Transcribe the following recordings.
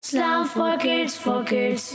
Islam for kids, for kids.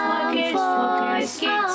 for kids, for kids.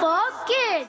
for kids.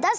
10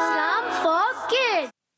Islam for kids.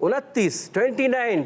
29, 29,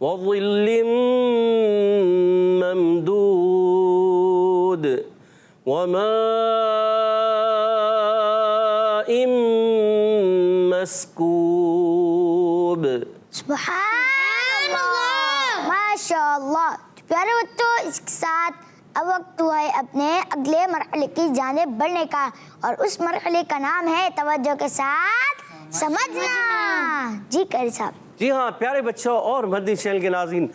وظل ممدود وماء مسكوب. سبحان اللہ، ماشاء اللہ. پیارے بچوں، اس کے ساتھ اب وقت ہوا ہے اپنے اگلے مرحلے کی جانب بڑھنے کا، اور اس مرحلے کا نام ہے توجہ کے ساتھ سمجھنا. جی قاری صاحب. جی ہاں پیارے بچوں اور مدنی چینل کے ناظرین،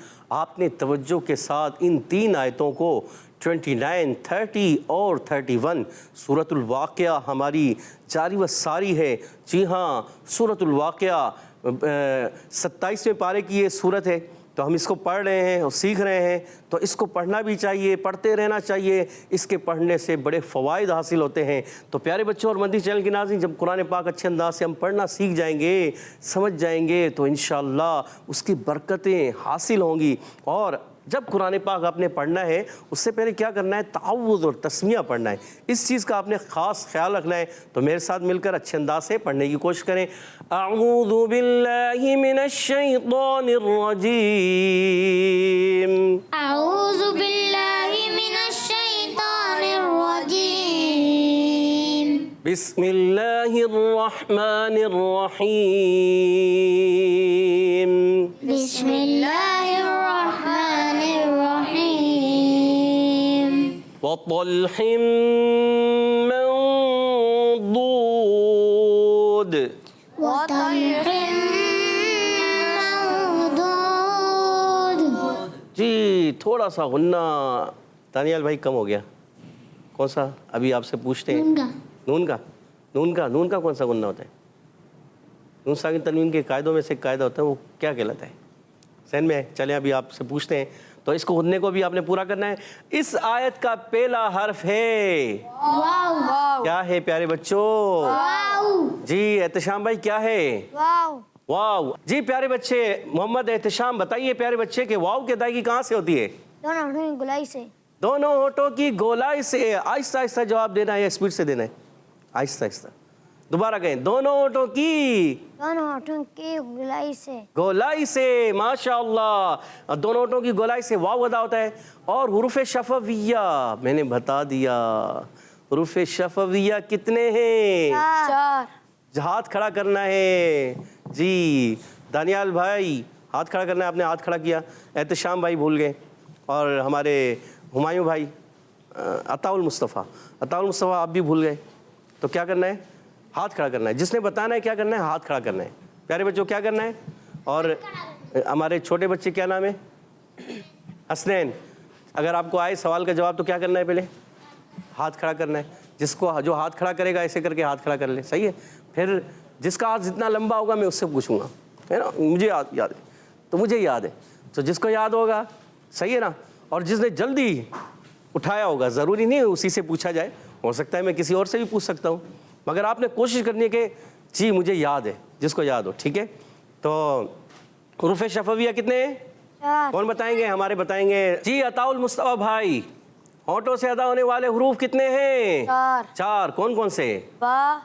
آپ نے توجہ کے ساتھ ان 3 آیتوں کو 29, 30 اور 31 سورۃ الواقعہ ہماری جاری و ساری ہے. جی ہاں، سورۃ الواقعہ 27ویں پارے کی یہ سورت ہے. تو ہم اس کو پڑھ رہے ہیں اور سیکھ رہے ہیں، تو اس کو پڑھنا بھی چاہیے، پڑھتے رہنا چاہیے. اس کے پڑھنے سے بڑے فوائد حاصل ہوتے ہیں. تو پیارے بچوں اور مدنی چینل کے ناظرین، جب قرآن پاک اچھے انداز سے ہم پڑھنا سیکھ جائیں گے، سمجھ جائیں گے، تو انشاءاللہ اس کی برکتیں حاصل ہوں گی. اور جب قرآن پاک آپ نے پڑھنا ہے، اس سے پہلے کیا کرنا ہے؟ تعوذ اور تسمیہ پڑھنا ہے. اس چیز کا آپ نے خاص خیال رکھنا ہے. تو میرے ساتھ مل کر اچھے انداز سے پڑھنے کی کوشش کریں. اعوذ باللہ من الشیطان الرجیم. اعوذ باللہ من الشیطان الرجیم. بسم اللہ الرحمن الرحیم. بسم اللہ الرحمن الرحیم. وطلح منضود. وطلح منضود. جی تھوڑا سا غنہ دانیال بھائی کم ہو گیا. کون سا؟ ابھی آپ سے پوچھتے ہیں. نون کا کون سا غنہ ہوتا ہے؟ نون ساکن تنوین کے قاعدوں میں سے ایک قاعدہ ہوتا ہے، وہ کیا کہلاتا ہے؟ ذہن میں ہے؟ چلیں ابھی آپ سے پوچھتے ہیں. تو اس کو غنے کو بھی آپ نے پورا کرنا ہے. اس آیت کا پہلا حرف ہے کیا ہے پیارے بچوں؟ جی احتشام بھائی کیا ہے؟ واو. جی پیارے بچے، محمد احتشام بتائیے پیارے بچے کہ واو کی ادائیگی کہاں سے ہوتی ہے؟ دونوں ہونٹوں کی گولائی سے. دونوں ہونٹوں کی گولائی سے. آہستہ آہستہ جواب دینا ہے یا اسپیڈ سے دینا ہے؟ آہستہ آہستہ. دوبارہ کہیں. دونوں ہونٹوں کی گولائی سے. گولائی سے. ماشاء اللہ. دونوں ہونٹوں کی گولائی سے واو ادا ہوتا ہے. اور حروف شفویہ میں نے بتا دیا. حروف شفویہ کتنے ہیں؟ 4. ہاتھ کھڑا کرنا ہے. جی دانیال بھائی ہاتھ کھڑا کرنا ہے. آپ نے ہاتھ کھڑا کیا. احتشام بھائی بھول گئے. اور ہمارے ہمایوں بھائی عطاء المصطفیٰ آپ بھی بھول گئے. تو کیا کرنا ہے؟ ہاتھ کھڑا کرنا ہے. جس نے بتانا ہے کیا کرنا ہے؟ ہاتھ کھڑا کرنا ہے. پیارے بچوں کیا کرنا ہے؟ اور ہمارے چھوٹے بچے کیا نام ہے؟ حسنین. اگر آپ کو آئے سوال کا جواب تو کیا کرنا ہے؟ پہلے ہاتھ کھڑا کرنا ہے. جو ہاتھ کھڑا کرے گا ایسے کر کے ہاتھ کھڑا کر لے. صحیح ہے. پھر جس کا ہاتھ جتنا لمبا ہوگا میں اس سے پوچھوں گا، ہے نا. مجھے یاد ہے تو مجھے یاد ہے. تو جس کو یاد ہوگا، صحیح ہے نا. اور جس نے جلدی اٹھایا ہوگا، ضروری نہیں ہے اسی سے پوچھا جائے، ہو سکتا ہے میں کسی اور سے بھی پوچھ سکتا ہوں، مگر آپ نے کوشش کرنی ہے کہ جی مجھے یاد ہے، جس کو یاد ہو. ٹھیک ہے. تو حروف شفویہ کتنے ہیں؟ 4. کون بتائیں گے؟ ہمارے بتائیں گے. جی عطاء المصطفیٰ بھائی، ہونٹوں سے ادا ہونے والے حروف کتنے ہیں؟ 4. کون کون سے؟ با،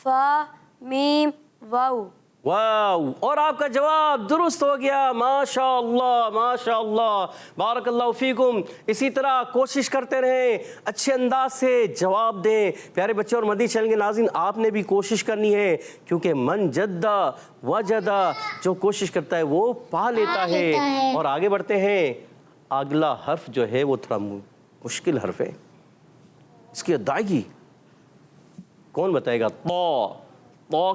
فا، میم، واو. واو. اور آپ کا جواب درست ہو گیا. ماشاء اللہ ماشاء اللہ، بارک اللہ فیکم. اسی طرح کوشش کرتے رہیں، اچھے انداز سے جواب دیں. پیارے بچے اور مدنی چینل کے ناظرین، آپ نے بھی کوشش کرنی ہے، کیونکہ من جدہ وجدہ، جو کوشش کرتا ہے وہ پا لیتا ہے. اور آگے بڑھتے ہیں. اگلا حرف جو ہے وہ تھوڑا مشکل حرف ہے. اس کی ادائیگی کون بتائے گا؟ تو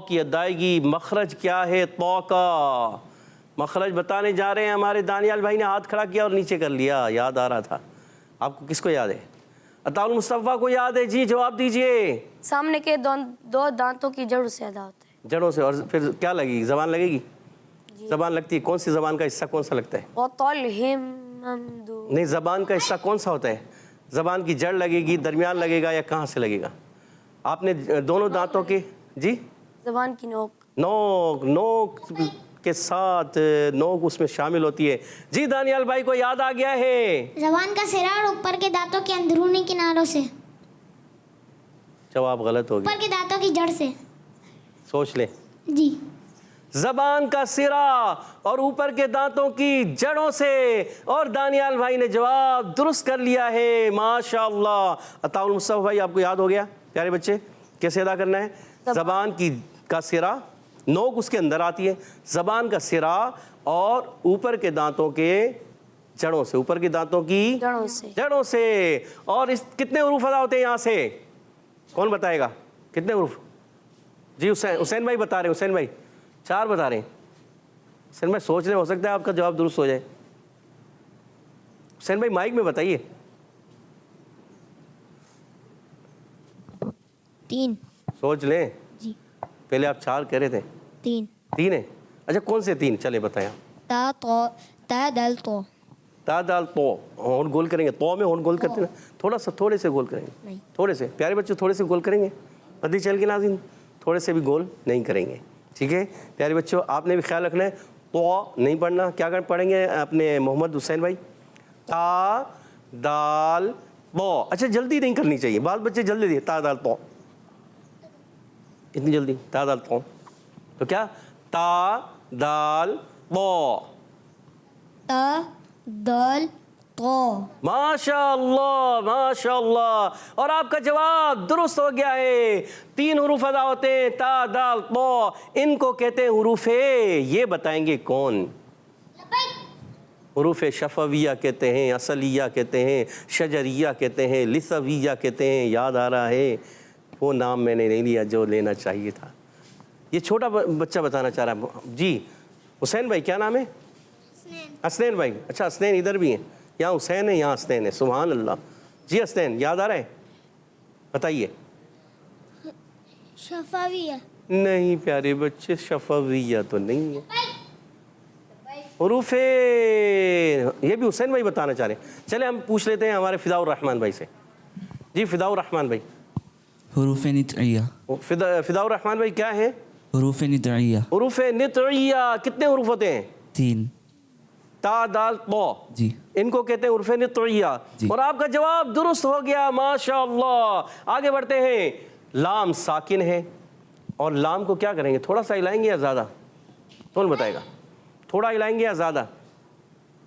کی ادائیگی مخرج کیا ہے؟ تو کا مخرج بتانے جا رہے ہیں. ہمارے دانیال بھائی نے ہاتھ کھڑا کیا اور نیچے کر لیا. یاد آ رہا تھا آپ کو. کس کو یاد ہے؟ عطاء المصطفیٰ کو یاد ہے. جی جواب دیجئے. سامنے کے 2 دانتوں کی جڑوں سے ادا ہوتا ہے. جڑوں سے. اور پھر کیا لگے گی؟ زبان لگے گی. زبان لگتی ہے. کون سی زبان کا حصہ کون سا لگتا ہے؟ وطلح ممدود. نہیں، زبان کا حصہ کون سا ہوتا ہے؟ زبان کی جڑ لگے گی، درمیان لگے گا، یا کہاں سے لگے گا؟ آپ نے دونوں دانتوں کے. جی زبان کی نوک. نوک کے ساتھ نوک اس میں شامل ہوتی ہے. جی دانیال بھائی کو یاد آ گیا ہے. زبان کا سرا اور اوپر کے دانتوں کے اندرونی کناروں سے. جواب غلط ہو گیا. اوپر کے دانتوں کی جڑ سے. سوچ لیں. جی زبان کا سرا اور اوپر کے دانتوں کی جڑوں سے. اور دانیال بھائی نے جواب درست کر لیا ہے. ماشاءاللہ. عطاء المصطفیٰ بھائی آپ کو یاد ہو گیا پیارے بچے کیسے ادا کرنا ہے؟ زبان کا سرا، نوک اس کے اندر آتی ہے، زبان کا سرا اور اوپر کے دانتوں کے جڑوں سے، اوپر کے دانتوں کی جڑوں سے. اور اس کتنے حروف ادا ہوتے ہیں یہاں سے؟ کون بتائے گا کتنے حروف؟ جی حسین بھائی بتا رہے ہیں. حسین بھائی 4 بتا رہے ہیں. حسین بھائی سوچ رہے ہو سکتا ہے آپ کا جواب درست ہو جائے. حسین بھائی مائک میں بتائیے. 3. سوچ لیں. جی پہلے آپ 4 کہہ رہے تھے. 3 ہے. اچھا کون سے 3 چلے بتائیں. تا تو تا دال تو. تا دال تو ہون گول کریں گے. تو میں ہون گول کرتے ہیں تھوڑے سے گول کریں گے. تھوڑے سے پیارے بچے تھوڑے سے گول کریں گے. مدنی چینل کے ناظرین تھوڑے سے بھی گول نہیں کریں گے. ٹھیک ہے پیارے بچوں آپ نے بھی خیال رکھنا ہے. تو نہیں پڑھنا. کیا پڑھیں گے اپنے محمد حسین بھائی؟ تا دال تو. اچھا جلدی نہیں کرنی چاہیے. بعض بچے جلدی دیے تا دال تو اتنی جلدی تا دال تو کیا تا دال تو. تا دال تو. ماشاء اللہ ماشاء اللہ. اور آپ کا جواب درست ہو گیا ہے. 3 حروف ادا ہوتے ہیں تا دال تو. ان کو کہتے ہیں حروف. یہ بتائیں گے کون؟ حروف شفویہ کہتے ہیں، اصلیہ کہتے ہیں، شجریہ کہتے ہیں، لثویہ کہتے ہیں. یاد آ رہا ہے وہ نام میں نے نہیں لیا جو لینا چاہیے تھا. یہ چھوٹا بچہ بتانا چاہ رہا ہے. جی حسین بھائی کیا نام ہے؟ حسنین بھائی. اچھا حسنین ادھر بھی ہیں. یہاں حسین ہے یہاں حسنین ہے. سبحان اللہ. جی حسنین یاد آ رہا ہے بتائیے. شفاویہ. نہیں پیارے بچے شفویہ تو نہیں ہے. حروف یہ بھی حسین بھائی بتانا چاہ رہے ہیں. چلے ہم پوچھ لیتے ہیں ہمارے فداء الرحمن بھائی سے. جی فداء الرحمن بھائی. حروف نطعیہ. فداء الرحمن بھائی کیا ہے؟ حروف نطعیہ. حروف نطعیہ کتنے حروف ہوتے ہیں؟ 3. تا دال تو. جی ان کو کہتے ہیں حروف نطعیہ. اور آپ کا جواب درست ہو گیا ماشاءاللہ. آگے بڑھتے ہیں. لام ساکن ہے اور لام کو کیا کریں گے؟ تھوڑا سا ہلائیں گے یا زیادہ؟ کون بتائے گا؟ تھوڑا ہلائیں گے یا زیادہ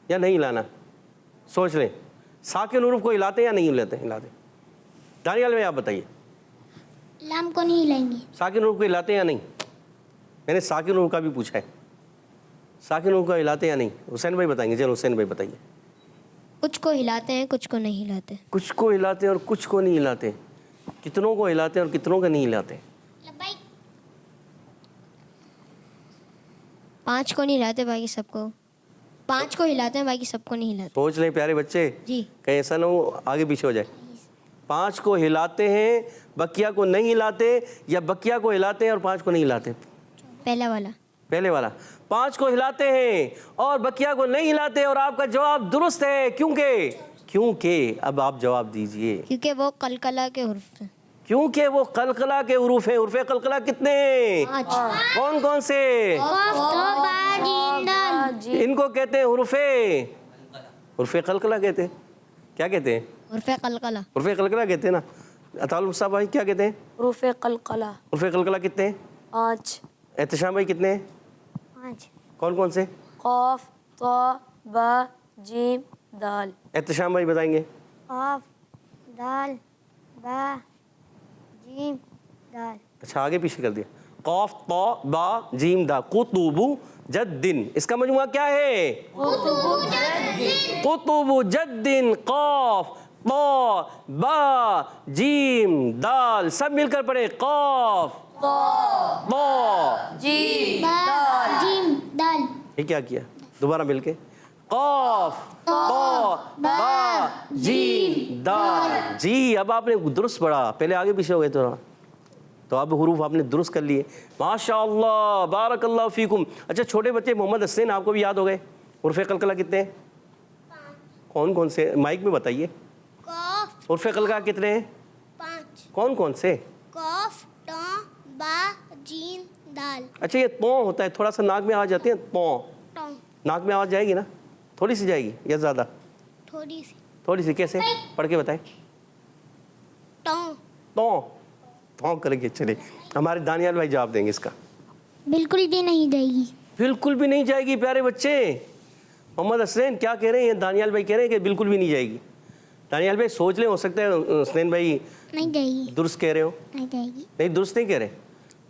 یا نہیں ہلانا؟ سوچ لیں. ساکن حروف کو ہلاتے ہیں یا نہیں ہلاتے؟ دانیال میں آپ بتائیے. لام کو نہیں ہلائیں گے. ساکن حروف کو ہلاتے ہیں یا نہیں؟ میں نے ساکن حروف کا بھی پوچھا ہے. ساکن حروف کو ہلاتے ہیں یا نہیں؟ حسین بھائی بتائیں گے. چلو حسین بھائی بتائیے. کچھ کو ہلاتے ہیں کچھ کو نہیں ہلاتے. کچھ کو ہلاتے ہیں اور کچھ کو نہیں ہلاتے. کتنوں کو ہلاتے ہیں اور کتنوں کو نہیں ہلاتے؟ 5 کو نہیں ہلاتے باقی سب کو. 5 کو ہلاتے ہیں باقی سب کو نہیں ہلاتے. سوچ لیں پیارے بچے جی کہیں ایسا نہ ہو آگے پیچھے ہو جائے. 5 کو ہلاتے ہیں بقیہ کو نہیں ہلاتے یا بقیہ کو ہلاتے ہیں اور 5 کو نہیں ہلاتے؟ پہلے والا. 5 کو ہلاتے ہیں اور بقیہ کو نہیں ہلاتے. اور آپ کا جواب درست ہے. کیونکہ اب آپ جواب دیجئے. کیونکہ وہ قلقلہ کے حروف ہیں. کیونکہ وہ قلقلہ کے حروف ہیں. حروف قلقلہ کتنے ہیں؟ کون کون سے؟ ان کو کہتے ہیں حروف قلقلہ کہتے ہیں. کیا کہتے ہیں؟ حروف قلقلہ. حروف قلقلہ کہتے ہیں نا. عطاء المصطفیٰ بھائی کیا کہتے ہیں؟ حروف قلقلہ. حروف قلقلہ کتنے ہیں؟ 5. احتشام بھائی کتنے ہیں؟ 5. کون کون سے؟ قاف طا با جیم دال. احتشام بھائی بتائیں گے. قاف دال با جیم دال. اچھا آگے پیچھے کر دیا. قاف طا با جیم دا. قطب جد. اس کا مجموعہ کیا ہے؟ قطب جد. قاف طا با جیم دال. سب مل کر پڑھیں. قاف طا جیم جیم دال. یہ کیا کیا؟ دوبارہ مل کے. قاف طا با جیم دال. جی اب آپ نے درست پڑھا. پہلے آگے پیچھے ہو گئے تو اب حروف آپ نے درست کر لیے. ماشاءاللہ بارک اللہ فیکم. اچھا چھوٹے بچے محمد حسین آپ کو بھی یاد ہو گئے. حروف قلقلہ کتنے ہیں؟ کون کون سے؟ مائک میں بتائیے. قاف حروف قلقلہ کتنے ہیں؟ 5. کون کون سے؟ قاف طا با جیم دال. اچھا یہ تو ہوتا ہے تھوڑا سا ناک میں آ جاتے ہیں. ٹو. ناک میں آواز جائے گی نا؟ تھوڑی سی جائے گی یا زیادہ؟ تھوڑی سی. کیسے؟ پڑھ کے بتائیں. ٹو. تو کریں گے. چلے ہمارے دانیال بھائی جواب دیں گے اس کا. بالکل بھی نہیں جائے گی. بالکل بھی نہیں جائے گی. پیارے بچے محمد حسنین کیا کہہ رہے ہیں؟ دانیال بھائی کہہ رہے ہیں کہ بالکل بھی نہیں جائے گی. دانیال بھائی سوچ لیں, ہو سکتا ہے حسنین بھائی نہیں جائے گی. درست کہہ رہے ہو. نہیں جائے گی. نہیں درست نہیں کہہ رہے.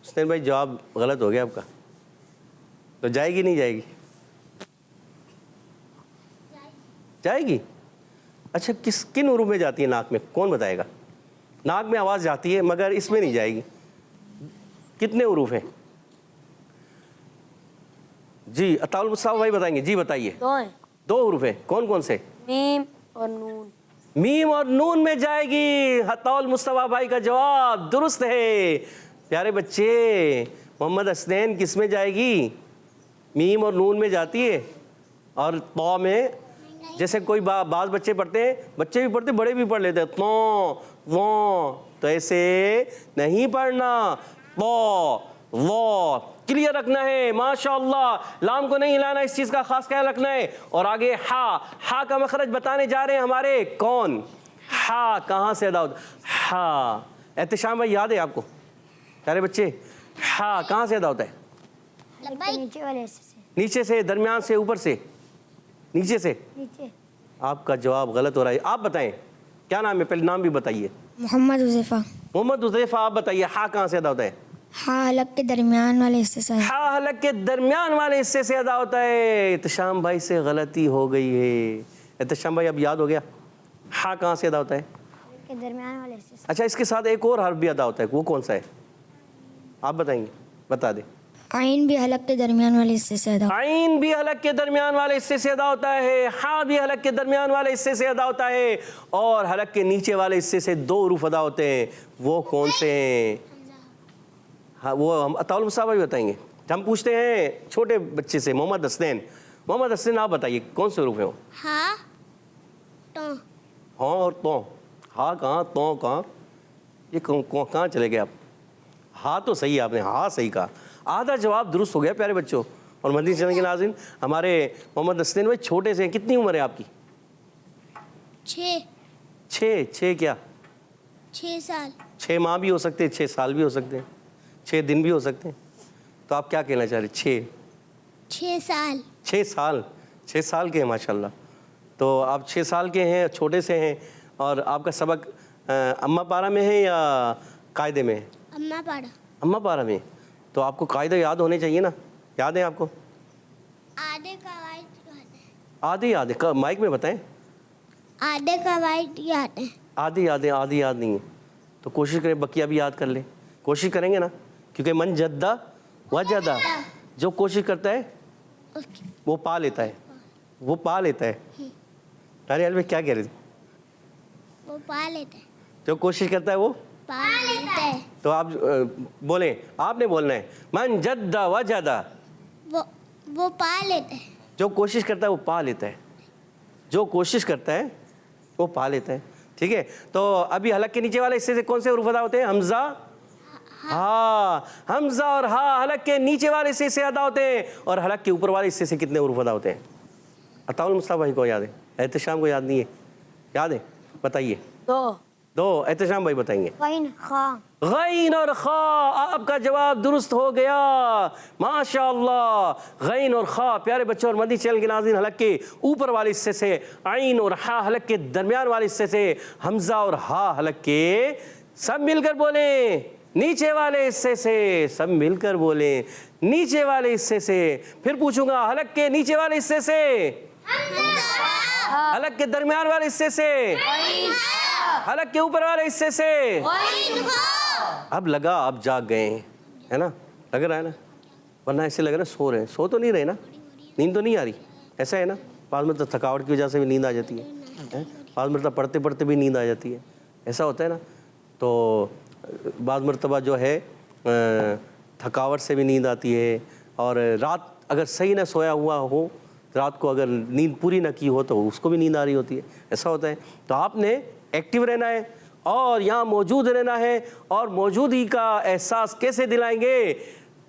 حسنین بھائی جواب غلط ہو گیا آپ کا. تو جائے گی نہیں جائے گی؟ جائے گی. اچھا کن حروف میں جاتی ہے ناک میں؟ کون بتائے گا؟ ناک میں آواز جاتی ہے مگر اس میں نہیں جائے گی. کتنے حروف ہیں؟ جی عطا المصطفیٰ بھائی بتائیں گے. جی بتائیے. 2 حروف ہیں. کون کون سے؟ میم اور نون. میم اور نون میں جائے گی. عطا المصطفیٰ بھائی کا جواب درست ہے. پیارے بچے محمد حسنین کس میں جائے گی؟ میم اور نون میں جاتی ہے. اور طا میں جیسے کوئی بعض بچے پڑھتے ہیں, بچے بھی پڑھتے بڑے بھی پڑھ لیتے ہیں, تو وہ تو ایسے نہیں پڑھنا. تو وہ کلیئر رکھنا ہے. ماشاءاللہ لام کو نہیں ہلانا, اس چیز کا خاص خیال رکھنا ہے. اور آگے ہا کا مخرج بتانے جا رہے ہیں ہمارے. کون؟ ہا کہاں سے ادا ہوتا؟ ہا. احتشام بھائی یاد ہے آپ کو؟ پیارے بچے ہا کہاں سے ادا ہوتا ہے؟ نیچے والے حصے سے. نیچے سے, درمیان سے, اوپر سے؟ نیچے سے. نیچے. آپ کا جواب غلط ہو رہا ہے. آپ بتائیں کیا نام ہے؟ پہلے نام بھی بتائیے. محمد حذیفہ. محمد حذیفہ آپ بتائیے ہا کہاں سے ادا ہوتا ہے؟ ہاں حلق کے درمیان والے حصے سے. ہا حلق کے درمیان والے حصے سے ادا ہوتا ہے. احتشام بھائی سے غلطی ہو گئی ہے. احتشام بھائی اب یاد ہو گیا ہا کہاں سے ادا ہوتا ہے؟ کے درمیان والے حصے سے. اچھا اس کے ساتھ ایک اور حرف بھی ادا ہوتا ہے, وہ کون سا ہے؟ آپ بتائیں گے, بتا دیں. عین بھی حلق کے درمیان والے حصے سے ادا. عین بھی حلق کے درمیان والے حصے سے ادا ہوتا ہے. ہا بھی حلق کے درمیان والے حصے سے ادا ہوتا ہے. اور حلق کے نیچے والے حصے سے 2 حروف ادا ہوتے ہیں. وہ کون سے ہیں؟ ہاں وہ ہم عطا المصطفیٰ بھی بتائیں گے. ہم پوچھتے ہیں چھوٹے بچے سے, محمد حسنین. محمد حسنین آپ بتائیے کون سے حروف ہیں وہ؟ ہاں تو ہاں اور تو. ہاں کہاں, تو کہاں, یہ کہاں چلے گئے آپ؟ ہاں تو صحیح, آپ نے ہاں صحیح کہا. آدھا جواب درست ہو گیا پیارے بچوں. اور مدنی چینل کے ناظرین ہمارے محمد حسنین بھائی چھوٹے سے ہیں. کتنی عمر ہے آپ کی؟ 6 کیا؟ 6 سال. 6 ماہ بھی ہو سکتے ہیں, 6 سال بھی ہو سکتے ہیں, 6 دن بھی ہو سکتے ہیں. تو آپ کیا کہنا چاہ رہے؟ 6 سال. 6 سال کے ہیں ماشاءاللہ. تو آپ 6 سال کے ہیں, چھوٹے سے ہیں. اور آپ کا سبق اماں پارہ میں ہے یا قاعدے میں ہے؟ اماں پاڑا. اماں پارہ میں. تو آپ کو قاعدہ یاد ہونے چاہیے نا. یاد ہے آپ کو؟ آدھے قواعد یاد ہے. آدھی یاد ہے. مائک میں بتائیں. آدھے قواعد یاد ہے. آدھی یاد ہے, آدھی یاد نہیں ہے. تو کوشش کریں بقیہ بھی یاد کر لیں. کوشش کریں گے نا, کیونکہ من جدہ وجدہ, جو کوشش کرتا ہے وہ پا لیتا ہے. وہ پا لیتا ہے. دانیال میں کیا کہہ رہے تھے؟ وہ پا لیتے ہیں. جو کوشش کرتا ہے وہ پا لیتے ہیں. تو آپ بولیں, آپ نے بولنا ہے من جدہ وجدہ. وہ پا لیتے ہیں. جو کوشش کرتا ہے وہ پا لیتا ہے. جو کوشش کرتا ہے وہ پا لیتا ہے. ٹھیک ہے. تو ابھی حلق کے نیچے والے حصے سے کون سے حروف ادا ہوتے ہیں؟ حمزہ, ہاں. حمزہ اور ہا حلق کے نیچے والے حصے سے ادا ہوتے ہیں. اور حلق کے اوپر والے حصے سے کتنے حروف ادا ہوتے ہیں؟ عطا المصطفیٰ بھائی کو یاد ہے, احتشام کو یاد نہیں ہے. یاد ہے؟ بتائیے. 2. احتشام بھائی بتائیں گے. غین خا. غین اور خا. آپ کا جواب درست ہو گیا ماشاءاللہ. غین اور خا. پیارے بچوں اور مدنی چینل کے ناظرین, حلق کے اوپر والے حصے سے عین اور ہا, حلق کے درمیان والے حصے سے حمزہ اور ہا, حلق کے سب مل کر بولیں نیچے والے حصے سے. سب مل کر بولیں نیچے والے حصے سے. پھر پوچھوں گا حلق کے نیچے والے حصے سے, حلق کے درمیان والے حصے سے, حلق کے اوپر والے حصے سے. اب لگا آپ جاگ گئے ہیں, ہے نا؟ لگ رہا ہے نا, ورنہ ایسے لگ رہا ہے سو رہے ہیں. سو تو نہیں رہے نا, نیند تو نہیں آ رہی, ایسا ہے نا؟ بعض مرتبہ تھکاوٹ کی وجہ سے بھی نیند آ جاتی ہے, بعض مرتبہ پڑھتے پڑھتے بھی نیند آ جاتی ہے, ایسا ہوتا ہے نا. تو بعض مرتبہ جو ہے تھکاوٹ سے بھی نیند آتی ہے. اور رات اگر صحیح نہ سویا ہوا ہو, رات کو اگر نیند پوری نہ کی ہو تو اس کو بھی نیند آ رہی ہوتی ہے, ایسا ہوتا ہے. تو آپ نے ایکٹیو رہنا ہے اور یہاں موجود رہنا ہے. اور موجودگی کا احساس کیسے دلائیں گے؟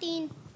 3।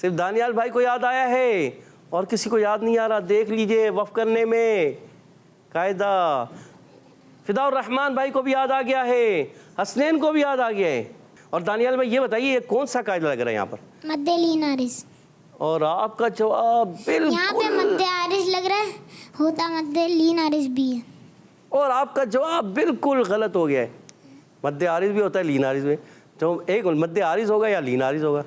صرف دانیال بھائی کو یاد آیا ہے اور کسی کو یاد نہیں آ رہا. دیکھ لیجئے وقف کرنے میں قاعدہ. فدا الرحمان بھائی کو بھی یاد آ گیا ہے, حسنین کو بھی یاد آ گیا ہے. اور دانیال بھائی یہ بتائیے یہ کون سا قاعدہ لگ رہا ہے یہاں پر؟ مد لین عارض. اور آپ کا جواب یہاں پہ بالکل, مد عارض لگ رہا ہے, ہوتا مد لین عارض بھی ہے. اور آپ کا جواب بالکل غلط ہو گیا ہے. مد عارض بھی ہوتا ہے لین عارض میں. تو ایک مد عارض ہوگا یا لین عارض ہوگا,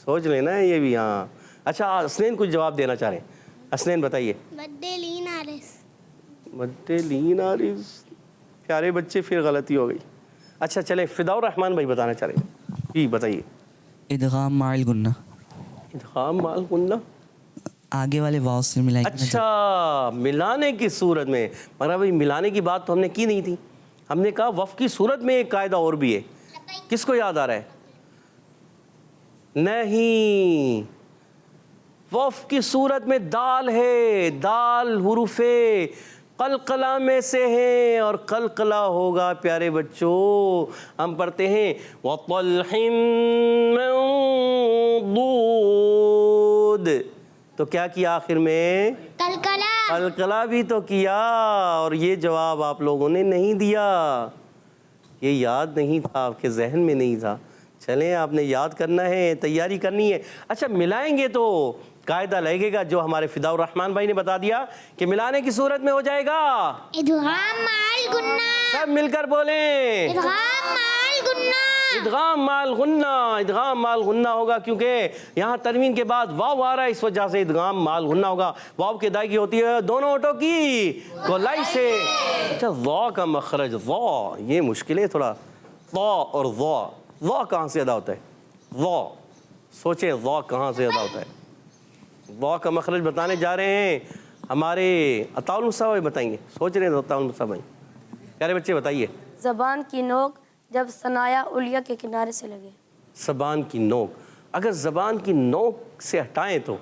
سوچ لینا ہے یہ بھی. ہاں اچھا, حسنین کچھ جواب دینا چاہ رہے ہیں. حسنین بتائیے. مد لین عارض. مد لین عارض, پیارے بچے پھر غلطی ہو گئی. اچھا چلیں, فدا الرحمان بھائی بتانا چاہ رہے ہیں, جی بتائیے. ادغام مع الغنہ. ادغام مع الغنہ, آگے والے واو سے ملائیں گے. اچھا ملانے کی صورت میں. مگر بھائی ملانے کی بات تو ہم نے کی نہیں تھی, ہم نے کہا وقف کی صورت میں ایک قاعدہ اور بھی ہے. کس کو یاد آ رہا ہے؟ نہیں, وقف کی صورت میں دال ہے. دال حروف قلقلہ میں سے ہیں اور قلقلہ ہوگا پیارے بچوں. ہم پڑھتے ہیں وَطَلْحٍ مَّنضُودٍ, تو کیا کیا آخر میں؟ قلقلہ. قلقلہ بھی تو کیا, اور یہ جواب آپ لوگوں نے نہیں دیا. یہ یاد نہیں تھا, آپ کے ذہن میں نہیں تھا. چلیں آپ نے یاد کرنا ہے, تیاری کرنی ہے. اچھا ملائیں گے تو قاعدہ لگے گا جو ہمارے فدا الرحمان بھائی نے بتا دیا کہ ملانے کی صورت میں ہو جائے گا ادغام مع الغنہ. سب مل کر بولیں ادغام مع الغنہ. ادغام مع الغنہ. ادغام مع الغنہ ہوگا کیونکہ یہاں تنوین کے بعد واو آ رہا ہے, اس وجہ سے ادغام مع الغنہ ہوگا. واو کی ادائیگی ہوتی ہے دونوں ہونٹوں کی گولائی سے. اچھا ضا کا مخرج, ضا یہ مشکل ہے تھوڑا. ضا اور ضا, ضا کہاں سے ادا ہوتا ہے؟ ضا, سوچیں ضا کہاں سے ادا ہوتا ہے؟ ضا کا مخرج بتانے جا رہے ہیں ہمارے عطاء المصطفیٰ بھائی بتائیں گے. سوچ رہے ہیں عطاء المصطفیٰ بھائی, پیارے بچے بتائیے. زبان کی نوک جب ثنایا علیہ کے کنارے سے لگے. زبان کی نوک, اگر زبان کی نوک سے ہٹائیں تو,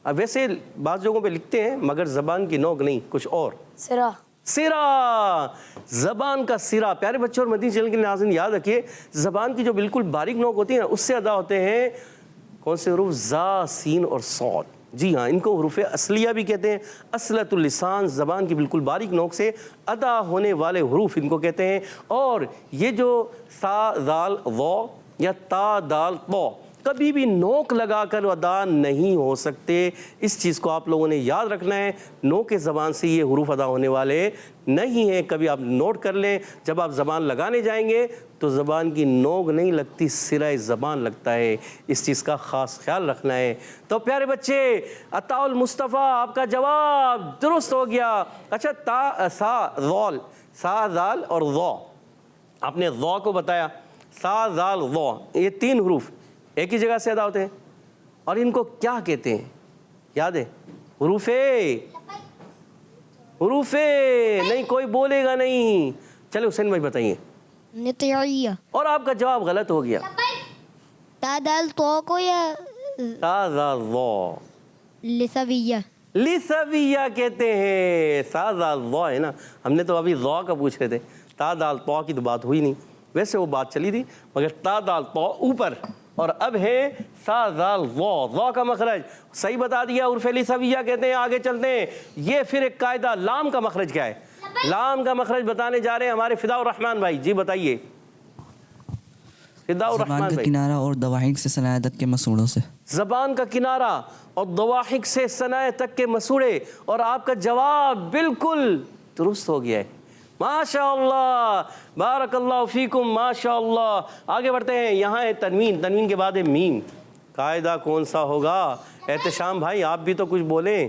اب ویسے بعض جگہوں پہ لکھتے ہیں مگر زبان کی نوک نہیں, کچھ اور. سرا. سرا, زبان کا سرا. پیارے بچوں اور مدنی چینل کے ناظرین یاد رکھیے, زبان کی جو بالکل باریک نوک ہوتی ہے نا, اس سے ادا ہوتے ہیں کون سے حروف؟ زا, سین اور صاد. جی ہاں, ان کو حروف اصلیہ بھی کہتے ہیں. اصلۃ اللسان, زبان کی بالکل باریک نوک سے ادا ہونے والے حروف ان کو کہتے ہیں. اور یہ جو سا ذال ضا یا تا دال طا کبھی بھی نوک لگا کر ادا نہیں ہو سکتے. اس چیز کو آپ لوگوں نے یاد رکھنا ہے. نوک زبان سے یہ حروف ادا ہونے والے نہیں ہیں. کبھی آپ نوٹ کر لیں, جب آپ زبان لگانے جائیں گے تو زبان کی نوک نہیں لگتی, سرائے زبان لگتا ہے. اس چیز کا خاص خیال رکھنا ہے. تو پیارے بچے, عطاء المصطفیٰ آپ کا جواب درست ہو گیا. اچھا تا سا ذال, سا ذال اور ضا, آپ نے ضا کو بتایا. سا ذال ضا, یہ تین حروف ایک ہی جگہ سے ادا ہوتے ہیں, اور ان کو کیا کہتے ہیں یاد ہے؟ حروف نہیں, کوئی بولے گا نہیں. چلے حسین بھائی بتائیے. نطعیہ. اور آپ کا جواب غلط ہو گیا. تا دال تو کو یا تا ذال ضا, لثویہ. لثویہ کہتے ہیں. سا ذال ضا ہے نا, ہم نے تو ابھی ضا کا پوچھ رہے تھے, تا دال طا کی تو بات ہوئی نہیں. ویسے وہ بات چلی تھی مگر تا دال طا اوپر, اور اب ہے سا ذال ضا, ضا کا مخرج صحیح بتا دیا, عرف لثویہ کہتے ہیں. آگے چلتے ہیں, یہ پھر ایک قاعدہ. لام کا مخرج کیا ہے؟ لام کا مخرج بتانے جا رہے ہیں ہمارے فدا الرحمان بھائی, جی بتائیے. فدا زبان الرحمان کا بھائی. کنارہ اور دواحق سے ثنایا تک کے مسوڑوں سے. زبان کا کنارہ اور دواحق سے ثنائے تک کے مسوڑے, اور آپ کا جواب بالکل درست ہو گیا ہے. ماشاء اللہ, بارک اللہ فیکم, ماشاء اللہ. آگے بڑھتے ہیں, یہاں ہے تنوین, تنوین کے بعد ہے میم. قاعدہ کون سا ہوگا؟ احتشام بھائی آپ بھی تو کچھ بولیں.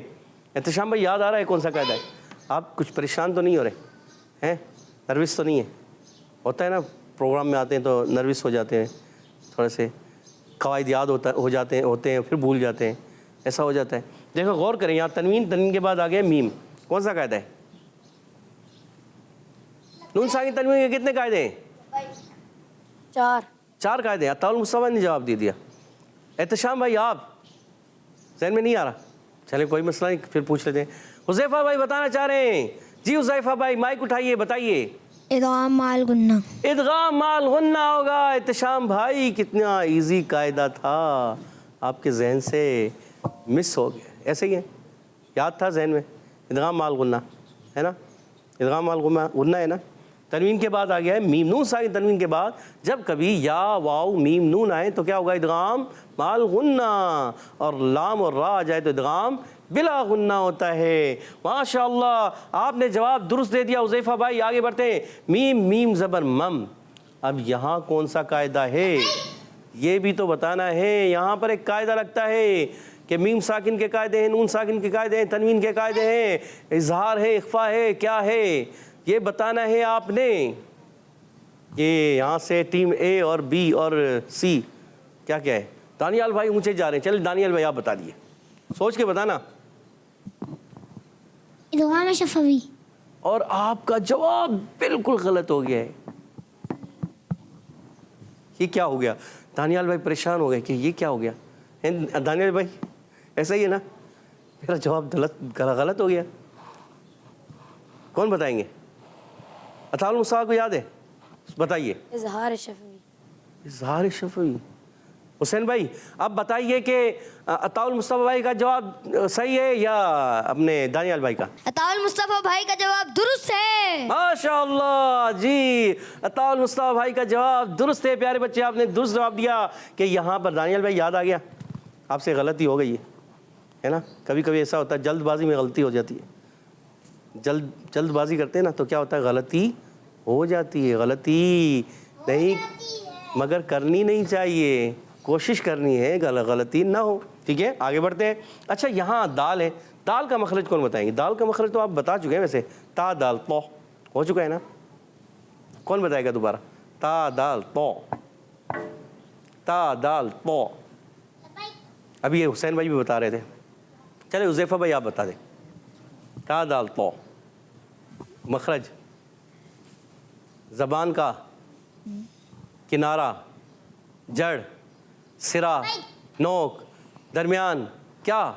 احتشام بھائی یاد آ رہا ہے کون سا قاعدہ ہے؟ آپ کچھ پریشان تو نہیں ہو رہے ہیں, نروس تو نہیں ہے؟ ہوتا ہے نا, پروگرام میں آتے ہیں تو نروس ہو جاتے ہیں, تھوڑے سے قواعد یاد ہوتے ہیں پھر بھول جاتے ہیں, ایسا ہو جاتا ہے. دیکھو غور کریں, یہاں تنوین, تنوین کے بعد آ گیا میم. کون سا قاعدہ ہے؟ نون ساکن تنوین کے کتنے قاعدے ہیں؟ 4 قاعدے ہیں. عطاء المصطفیٰ نے جواب دے دیا. احتشام بھائی آپ ذہن میں نہیں آ رہا؟ چلیں کوئی مسئلہ نہیں, پھر پوچھ لیتے ہیں. حذیفہ بھائی بتانا چاہ رہے ہیں, جی حذیفہ بھائی مائک اٹھائیے, بتائیے. ادغام مع الغنہ. ادغام مع الغنہ ہوگا. احتشام بھائی کتنا ایزی قاعدہ تھا, آپ کے ذہن سے مس ہو گیا. ایسے ہی ہے, یاد تھا ذہن میں, ادغام مال غنہ ہے نا, ادغام مال غنہ ہے نا. تنوین کے بعد آ گیا ہے میم نون ساکن. تنوین کے بعد جب کبھی یا واو میم نون آئے تو کیا ہوگا؟ ادغام مال غنہ. اور لام اور را آ جائے تو ادغام بلا غنہ ہوتا ہے. ماشاءاللہ آپ نے جواب درست دے دیا حذیفہ بھائی. آگے بڑھتے ہیں. میم میم زبر مم. اب یہاں کون سا قاعدہ ہے یہ بھی تو بتانا ہے. یہاں پر ایک قاعدہ لگتا ہے کہ میم ساکن کے قاعدے ہیں, نون ساکن کے قاعدے ہیں, تنوین کے قاعدے ہیں, اظہار ہے, اخفا ہے, کیا ہے یہ بتانا ہے آپ نے. یہ یہاں سے ٹیم اے اور بی اور سی کیا کیا ہے. دانیال بھائی اونچے جا رہے ہیں, چلے دانیال بھائی آپ بتا دیے, سوچ کے بتانا. ادغام شفوی. اور آپ کا جواب بالکل غلط ہو گیا ہے. یہ کیا ہو گیا؟ دانیال بھائی پریشان ہو گئے کہ یہ کیا ہو گیا. دانیال بھائی ایسا ہی ہے نا, میرا جواب غلط ہو گیا. کون بتائیں گے؟ اطاع المصطفیٰ کو یاد ہے؟ بتائیے. اظہار شفوی. اظہار شفوی. حسین بھائی اب بتائیے کہ اطاع المصطفیٰ بھائی کا جواب صحیح ہے یا اپنے دانیال بھائی کا؟ عطاء المصطفیٰ بھائی کا جواب درست ہے. ماشاءاللہ جی, عطاء المصطفیٰ بھائی کا جواب درست ہے. پیارے بچے آپ نے درست جواب دیا. کہ یہاں پر دانیال بھائی یاد آ گیا, آپ سے غلطی ہو گئی ہے نا. کبھی کبھی ایسا ہوتا ہے جلد بازی میں غلطی ہو جاتی ہے. جلد بازی کرتے ہیں نا تو کیا ہوتا ہے, غلطی ہو جاتی ہے. غلطی نہیں مگر کرنی نہیں چاہیے, کوشش کرنی ہے غلطی نہ ہو. ٹھیک ہے آگے بڑھتے ہیں. اچھا یہاں دال ہے, دال کا مخرج کون بتائیں گے؟ دال کا مخرج تو آپ بتا چکے ہیں ویسے, تا دال تو ہو چکا ہے نا. کون بتائے گا دوبارہ؟ تا دال تو, تا دال تو. ابھی یہ حسین بھائی بھی بتا رہے تھے, چلے حذیفہ بھائی آپ بتا دیں. تا دال تو مخرج زبان کا کنارہ, جڑ, سرا, نوک, درمیان, کیا؟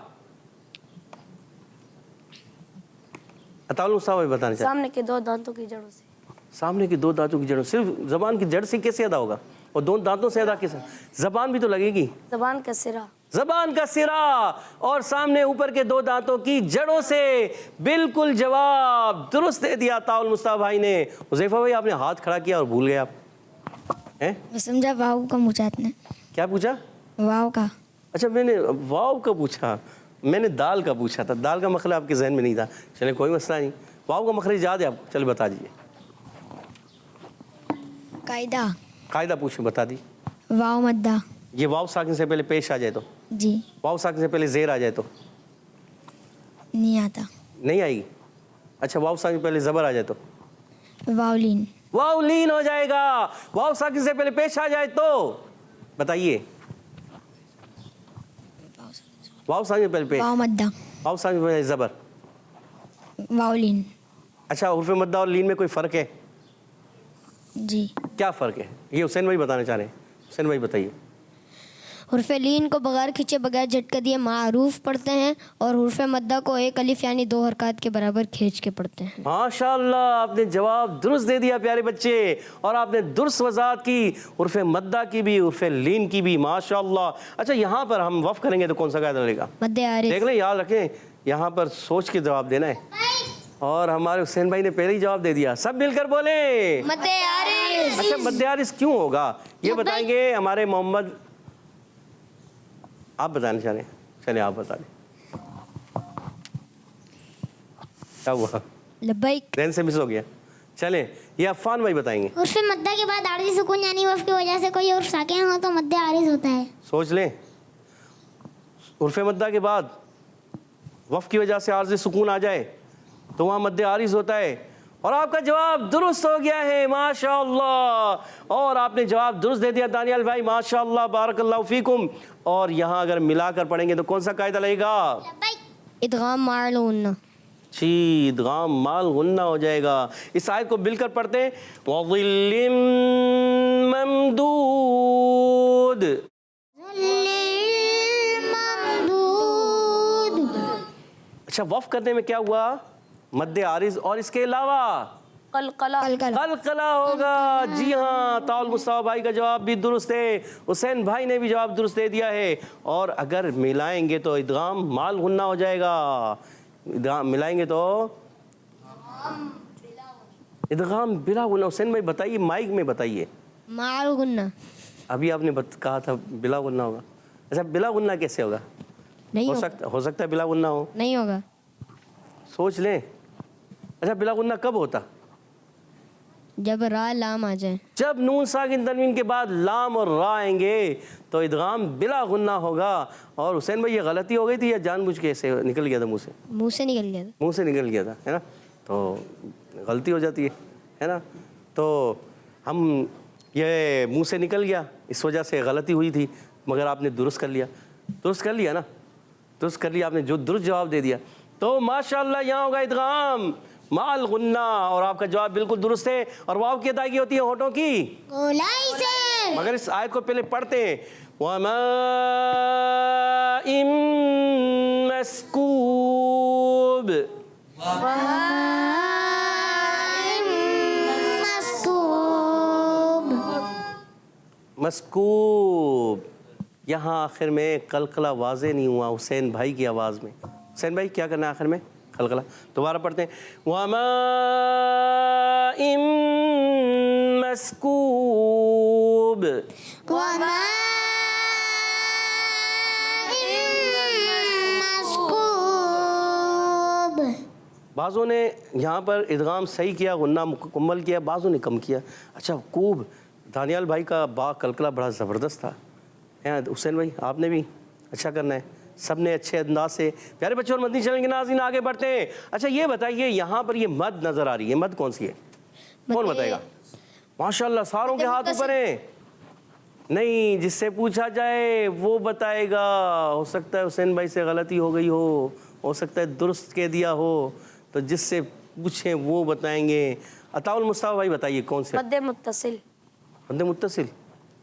عطاء المصطفیٰ بتانا چاہتے ہیں. سامنے کے 2 دانتوں کی جڑوں سے. سامنے کی 2 دانتوں کی جڑوں. صرف زبان کی جڑ سے کیسے ادا ہوگا؟ اور 2 دانتوں سے ادا کیسے؟ زبان بھی تو لگے گی. زبان کا سرا. زبان کا سرا اور سامنے اوپر کے 2 دانتوں کی جڑوں سے. بالکل جواب درست دے دیا عطاء المصطفیٰ بھائی نے. حذیفہ بھائی آپ نے ہاتھ کھڑا کیا اور بھول گئے آپ ہیں. میں سمجھا واو کا پوچھا آپ نے. کیا پوچھا؟ واو کا. اچھا میں نے واو کا پوچھا, میں نے دال کا پوچھا تھا. دال کا مخرج آپ کے ذہن میں نہیں تھا. چلیں کوئی مسئلہ نہیں. واو کا مخرج یاد ہے آپ؟ چل بتا دیجیے. قاعدہ پوچھیں, بتا دی. واو مدہ. یہ واو ساکن سے پہلے پیش آ جائے تو, جی واو ساکن سے پہلے زیر آ جائے تو نہیں آتا. نہیں آئے گی. اچھا واو ساکن سے پہلے زبر آ جائے تو واولین. واو لین ہو جائے گا. واو ساکن سے پہلے پیش آ جائے تو بتائیے. واو ساکن سے پہلے پیش, واو مدہ. واو ساکن سے پہلے زبر. واولین. اچھا حرف مدہ اور لین میں کوئی فرق ہے؟ جی کیا فرق ہے یہ حسین بھائی بتانا چاہ رہے ہیں. حسین بھائی بتائیے. حرف لین کو بغیر کھینچے بغیر جھٹکا دیے معروف پڑھتے ہیں, اور حرف مدہ کو 1 الف یعنی 2 حرکات کے برابر کھینچ کے پڑھتے ہیں. ماشاءاللہ آپ نے جواب درست دے دیا پیارے بچے, اور آپ نے درست وضاحت کی حرف مدہ کی بھی حرف لین کی بھی. ماشاءاللہ. اچھا یہاں پر ہم وقف کریں گے تو کون سا قاعدہ لگے گا؟ مد عارض. دیکھ لیں, یاد رکھیں یہاں پر سوچ کے جواب دینا ہے. اور ہمارے حسین بھائی نے پہلے ہی جواب دے دیا. سب مل کر بولیں مد عارض. اچھا مد عارض کیوں ہوگا یہ بتائیں گے ہمارے محمد. آپ بتانا چاہ رہے ہیں, چلیں آپ بتا دیں. کیا ہوا؟ لبیک. ذہن سے مس ہو گیا. چلیں یہ عفان بھائی بتائیں گے. حرف مدہ کے بعد عارضی سکون یعنی وف کی وجہ سے کوئی حرف ساکن ہو تو مد عارض ہوتا ہے. سوچ لیں, حرف مدہ کے بعد وف کی وجہ سے عارضی سکون آ جائے تو وہاں مد عارض ہوتا ہے. اور آپ کا جواب درست ہو گیا ہے. ماشاءاللہ. اور آپ نے جواب درست دے دیا دانیال بھائی. ماشاءاللہ بارک اللہ فیکم. اور یہاں اگر ملا کر پڑھیں گے تو کون سا قاعدہ لگے گا؟ ادغام مع غنہ. جی ادغام مال غنہ ہو جائے گا. اس آیت کو مل کر پڑھتے ہیں. وَظِلٍّ مَمْدُودٍ. اچھا وقف کرنے میں کیا ہوا؟ مد عارض. اور اس کے علاوہ قلقلہ قلقلہ ہوگا. جی ہاں, طاول مصطفیٰ بھائی کا جواب بھی درست ہے, حسین بھائی نے بھی جواب درست دے دیا ہے. اور اگر ملائیں گے تو ادغام مال غنہ ہو جائے گا. ادغام ملائیں گے تو ادغام بلا غنہ. حسین بھائی بتائیے, مائک میں بتائیے. مال غنہ ابھی آپ نے کہا تھا بلا غنہ ہوگا. اچھا بلا غنہ کیسے ہوگا؟ نہیں ہو سکتا ہے بلا غنہ ہو. نہیں ہوگا. سوچ لیں. اچھا بلا غنہ کب ہوتا؟ جب را لام آ جائے. جب نون ساکن تنوین کے بعد لام اور را آئیں گے تو ادغام بلا غنہ ہوگا. اور حسین بھائی یہ غلطی ہو گئی تھی یا جان بوجھ کے ایسے نکل گیا تھا منہ سے؟ منہ سے نکل گیا تھا. منہ سے نکل گیا تھا, ہے نا. تو غلطی ہو جاتی ہے نا. تو ہم یہ منہ سے نکل گیا, اس وجہ سے غلطی ہوئی تھی, مگر آپ نے درست کر لیا. درست کر لیا نا, درست کر لیا آپ نے, جو درست جواب دے دیا. تو ماشاءاللہ یہاں ہوگا ادغام مال غنہ, اور آپ کا جواب بالکل درست ہے. اور واو کی ادائیگی ہوتی ہے ہونٹوں کی گولائی سے. مگر اس آیت کو پہلے پڑھتے ہیں. وَمَاءٍ مَسْكُوبٍ. مسکوب. یہاں آخر میں قلقلہ واضح نہیں ہوا حسین بھائی کی آواز میں. حسین بھائی کیا کرنا ہے آخر میں؟ قلقلہ. دوبارہ پڑھتے ہیں. وَمَاءٍ مسکوب. بعضوں نے یہاں پر ادغام صحیح کیا, غنہ مکمل کیا, بعضوں نے کم کیا. اچھا کوب, دانیال بھائی کا با قلقلہ بڑا زبردست تھا. حسین بھائی آپ نے بھی اچھا کرنا ہے. سب نے اچھے انداز سے. پیارے بچوں اور مدنی چینل کے ناظرین آگے بڑھتے ہیں. اچھا یہ بتائیے, یہاں پر یہ مد نظر آ رہی ہے, مد کون سی ہے؟ کون بتائے گا؟ ماشاءاللہ ساروں کے ہاتھ اوپر ہیں. نہیں, جس سے پوچھا جائے وہ بتائے گا. ہو سکتا ہے حسین بھائی سے غلطی ہو گئی ہو سکتا ہے درست کہہ دیا ہو. تو جس سے پوچھیں وہ بتائیں گے. عطاء المصطفیٰ بھائی بتائیے کون سے؟ مد متصل. مد متصل.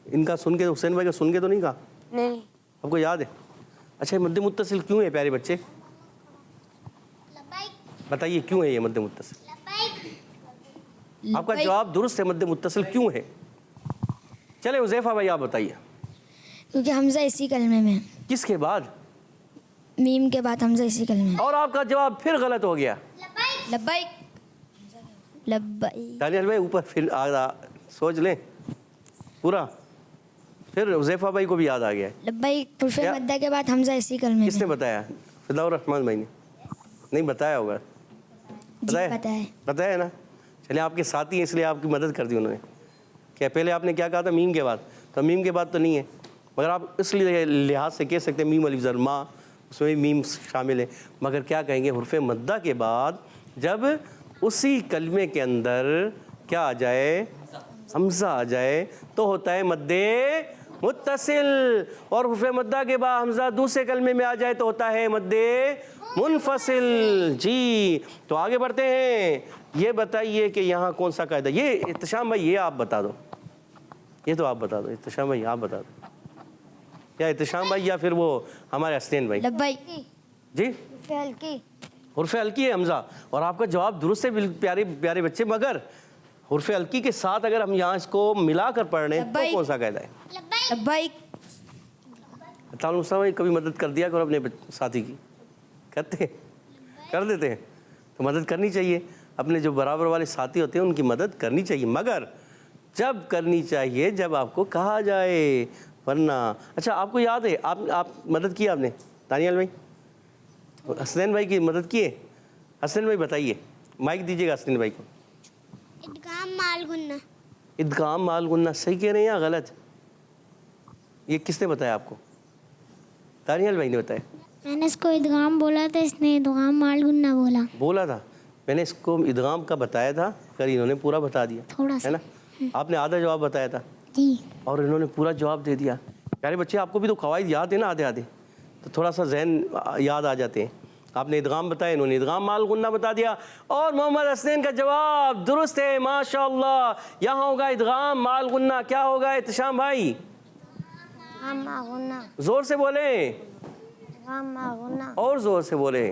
ان کا سن کے, حسین بھائی کا سن کے تو نہیں کہا؟ نہیں. آپ کو یاد ہے؟ اچھا مد متصل کیوں ہے پیارے بچے؟ بتائیے کیوں ہے یہ مد متصل؟ آپ کا جواب درست ہے, مد متصل کیوں ہے؟ چلے حذیفہ بھائی آپ بتائیے. کیونکہ حمزہ اسی کلمے میں. کس کے بعد؟ میم کے بعد حمزہ اسی کلمے میں. اور آپ کا جواب پھر غلط ہو گیا. لبیک. لبیک. دانیال بھائی اوپر پھر سوچ لیں پورا. پھر حذیفہ بھائی کو بھی یاد آ گیا. لبیک حرف مدہ کے بعد حمزہ اسی کلمے میں. کس نے بتایا؟ فضاء الرحمان بھائی نے. نہیں بتایا ہوگا. بتایا ہے نا. چلے آپ کے ساتھی ہیں اس لیے آپ کی مدد کر دی انہوں نے. کیا پہلے آپ نے کیا کہا تھا؟ میم کے بعد. تو میم کے بعد تو نہیں ہے, مگر آپ اس لیے لحاظ سے کہہ سکتے ہیں میم الف زر ما, اس میں بھی میم شامل ہے. مگر کیا کہیں گے حرف مدہ کے بعد جب اسی کلمے کے اندر کیا آ جائے؟ حمزہ آ جائے تو ہوتا ہے مد متصل. اور حرف مدہ کے بعد حمزہ دوسرے کلمے میں آ جائے تو ہوتا ہے مد منفصل. جی تو آگے بڑھتے ہیں. یہ بتائیے کہ یہاں کون سا قاعدہ؟ یہ احتشام بھائی یہ آپ بتا دو. یہ تو آپ بتا دو. احتشام بھائی آپ بتا دو. یا احتشام بھائی یا پھر وہ ہمارے حسین بھائی. لبیک. جی ہلکی. حرف ہلکی ہے حمزہ, اور آپ کا جواب درست ہے پیارے پیارے بچے. مگر حرف ہلکی کے ساتھ اگر ہم یہاں اس کو ملا کر پڑھ رہے ہیں تو کون سا قاعدہ ہے؟ لبیک. عطاء المصطفیٰ بھائی کبھی مدد کر دیا کرو اپنے ساتھی کی. کرتے ہیں؟ کر دیتے ہیں. تو مدد کرنی چاہیے. اپنے جو برابر والے ساتھی ہوتے ہیں ان کی مدد کرنی چاہیے, مگر جب کرنی چاہیے جب آپ کو کہا جائے, ورنہ. اچھا آپ کو یاد ہے آپ مدد کی آپ نے؟ دانیال بھائی, حسنین بھائی کی مدد کیے؟ حسنین بھائی بتائیے, مائک دیجیے گا حسنین بھائی کو. ادغام مال غنہ. ادغام مال غنہ صحیح کہہ رہے ہیں یا غلط؟ یہ کس نے بتایا آپ کو؟ دانیال بھائی نے بتایا. میں نے اس کو ادغام بولا تھا, اس نے ادغام مال غنہ بولا تھا. میں نے اس کو ادغام کا بتایا تھا, پھر انہوں نے پورا بتا دیا, تھوڑا سا, ہے نا. آپ نے آدھا جواب بتایا تھا جی, اور انہوں نے پورا جواب دے دیا. پیارے بچے آپ کو بھی تو قواعد یاد ہے نا آدھے, تو تھوڑا سا ذہن یاد آ جاتے ہیں. آپ نے ادغام بتایا, انہوں نے ادغام مال غنہ بتا دیا, اور محمد حسنین کا جواب درست ہے ماشاءاللہ. یہاں ہوگا ادغام مال غنہ. کیا ہوگا احتشام بھائی؟ زور سے بولیں, اور زور سے بولیں.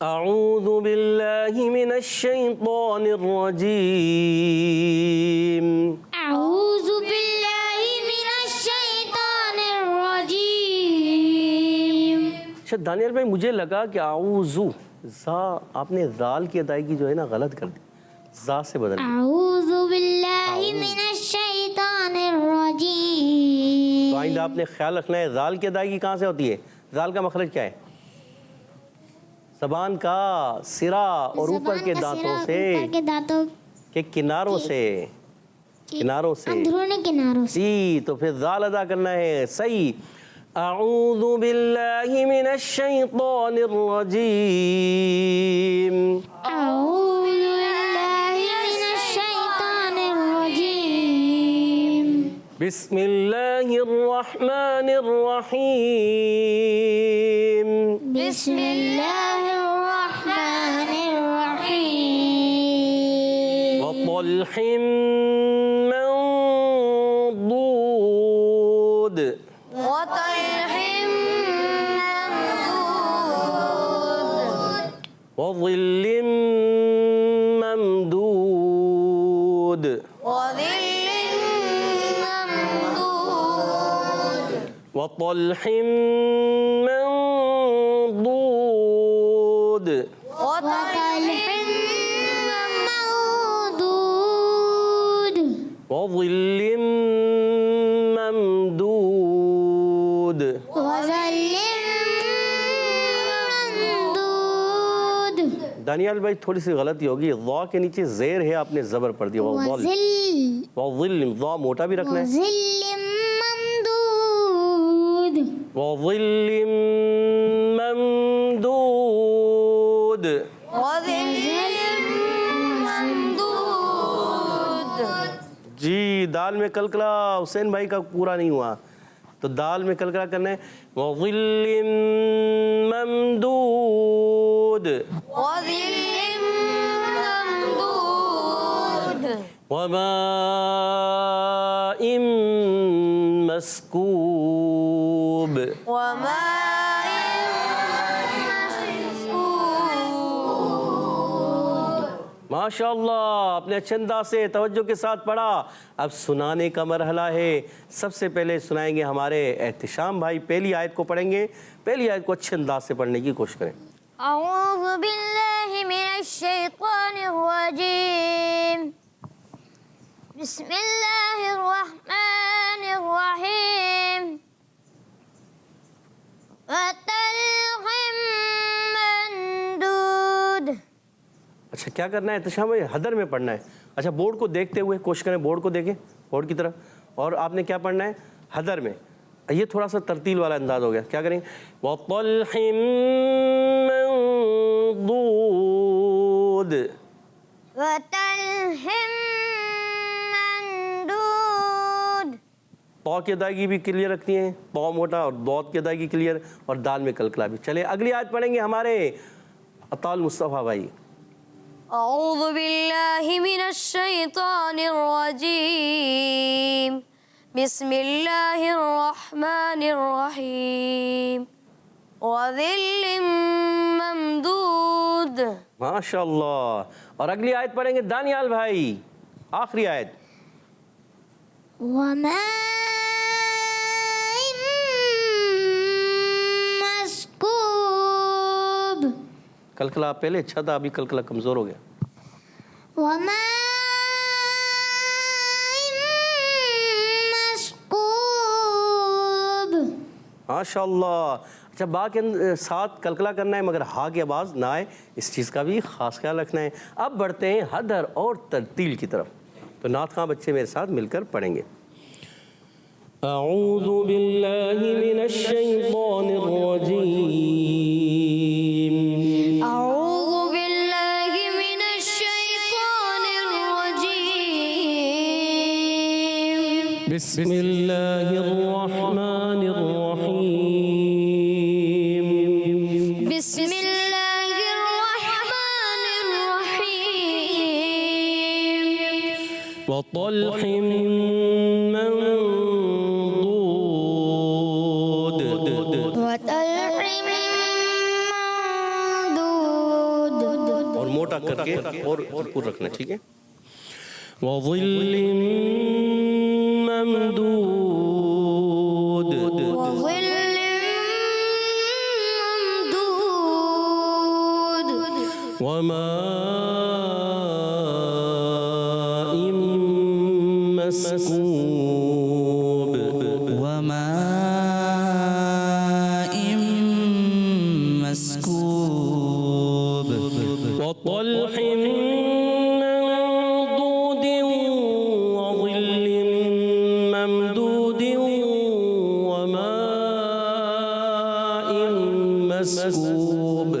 أعوذ بالله من الشيطان الرجيم أعوذ بالله من الشيطان الرجيم. اچھا دانیال بھائی مجھے لگا کہ اعوذو زا آپ نے زال کی ادائیگی جو ہے نا غلط کر دی زا سے بدل دی. أعوذ بالله من الشيطان الرجيم. تو آئندہ آپ نے خیال رکھنا ہے زال کی ادائیگی کہاں سے ہوتی ہے؟ زال کا مخرج کیا ہے؟ زبان کا سرا اور اوپر کے دانتوں سے اوپر کے دانتوں کے کناروں سے اندرونی کناروں سے. جی تو پھر زال ادا کرنا ہے صحیح. اعوذ باللہ من الشیطان الرجیم أعوذ بالله من الشيطان الرجيم. بسم اللہ الرحمن الرحیم بسم الله الرحمن الرحيم. وطلح منضود وطلح منضود وظل ممدود وظل ممدود وطلح منضود وطلح ممدود. وظل ممدود وظل ممدود. دانیال بھائی تھوڑی سی غلطی ہوگی ضا کے نیچے زیر ہے آپ نے زبر پڑھ دیا وظل وظل ضا موٹا بھی رکھنا ہے وظل ممدود. وظل ممدود وظل ممدود جی دال میں کلکلا حسین بھائی کا پورا نہیں ہوا تو دال میں کلکلا کرنا ہے وظل ممدود وظل ممدود وماء مسكوب وماء مسكوب. ماشاء اللہ اپنے اچھے انداز سے توجہ کے ساتھ پڑھا. اب سنانے کا مرحلہ ہے. سب سے پہلے سنائیں گے ہمارے احتشام بھائی. پہلی آیت کو پڑھیں گے. پہلی آیت کو اچھے انداز سے پڑھنے کی کوشش کریں. أعوذ بالله من الشيطان الرجيم. بسم الله الرحمن الرحيم. وطلح منضود. اچھا کیا کرنا ہے احتشام بھائی؟ حدر میں پڑھنا ہے. اچھا بورڈ کو دیکھتے ہوئے کوشش کریں. بورڈ کو دیکھیں بورڈ کی طرف. اور آپ نے کیا پڑھنا ہے؟ حدر میں. یہ تھوڑا سا ترتیل والا انداز ہو گیا. کیا کریں؟ وَطَلْحٍ مَّنضُودٍ وطلح منضود. تو کی ادائیگی بھی کلیئر رکھتی ہیں. تو موٹا اور دوت کی ادائیگی کلیئر اور دال میں کلکلا بھی. چلے اگلی آیت پڑھیں گے ہمارے عطا المصطفیٰ بھائی. أعوذ بالله من الشيطان الرجيم. بسم الله الرحمن الرحيم. وظل ممدود. ماشاء اللہ. اور اگلی آیت پڑھیں گے دانیال بھائی. آخری آیت. وماء مسكوب. کلکلا پہلے اچھا تھا ابھی کلکلا کمزور ہو گیا. وماء مسكوب. ماشاء اللہ. اچھا با کے ساتھ کلکلا کرنا ہے مگر ہا کی آواز نہ آئے. اس چیز کا بھی خاص خیال رکھنا ہے. اب بڑھتے ہیں حدر اور ترتیل کی طرف. تو نعت خواں بچے میرے ساتھ مل کر پڑھیں گے. اعوذ باللہ من الشیطان الرجیم. أعوذ بالله من الشيطان الرجيم. بسم اللہ الرحمن الرحیم. بسم الله الرحمن الرحيم. وطلح منضود وطلح منضود. موٹا کر کے اور اوپر رکھنا. ٹھیک ہے. وظل ممدود وظل ممدود وماء مسكوب وماء مسكوب وطلح منضود وظل ممدود وماء مسكوب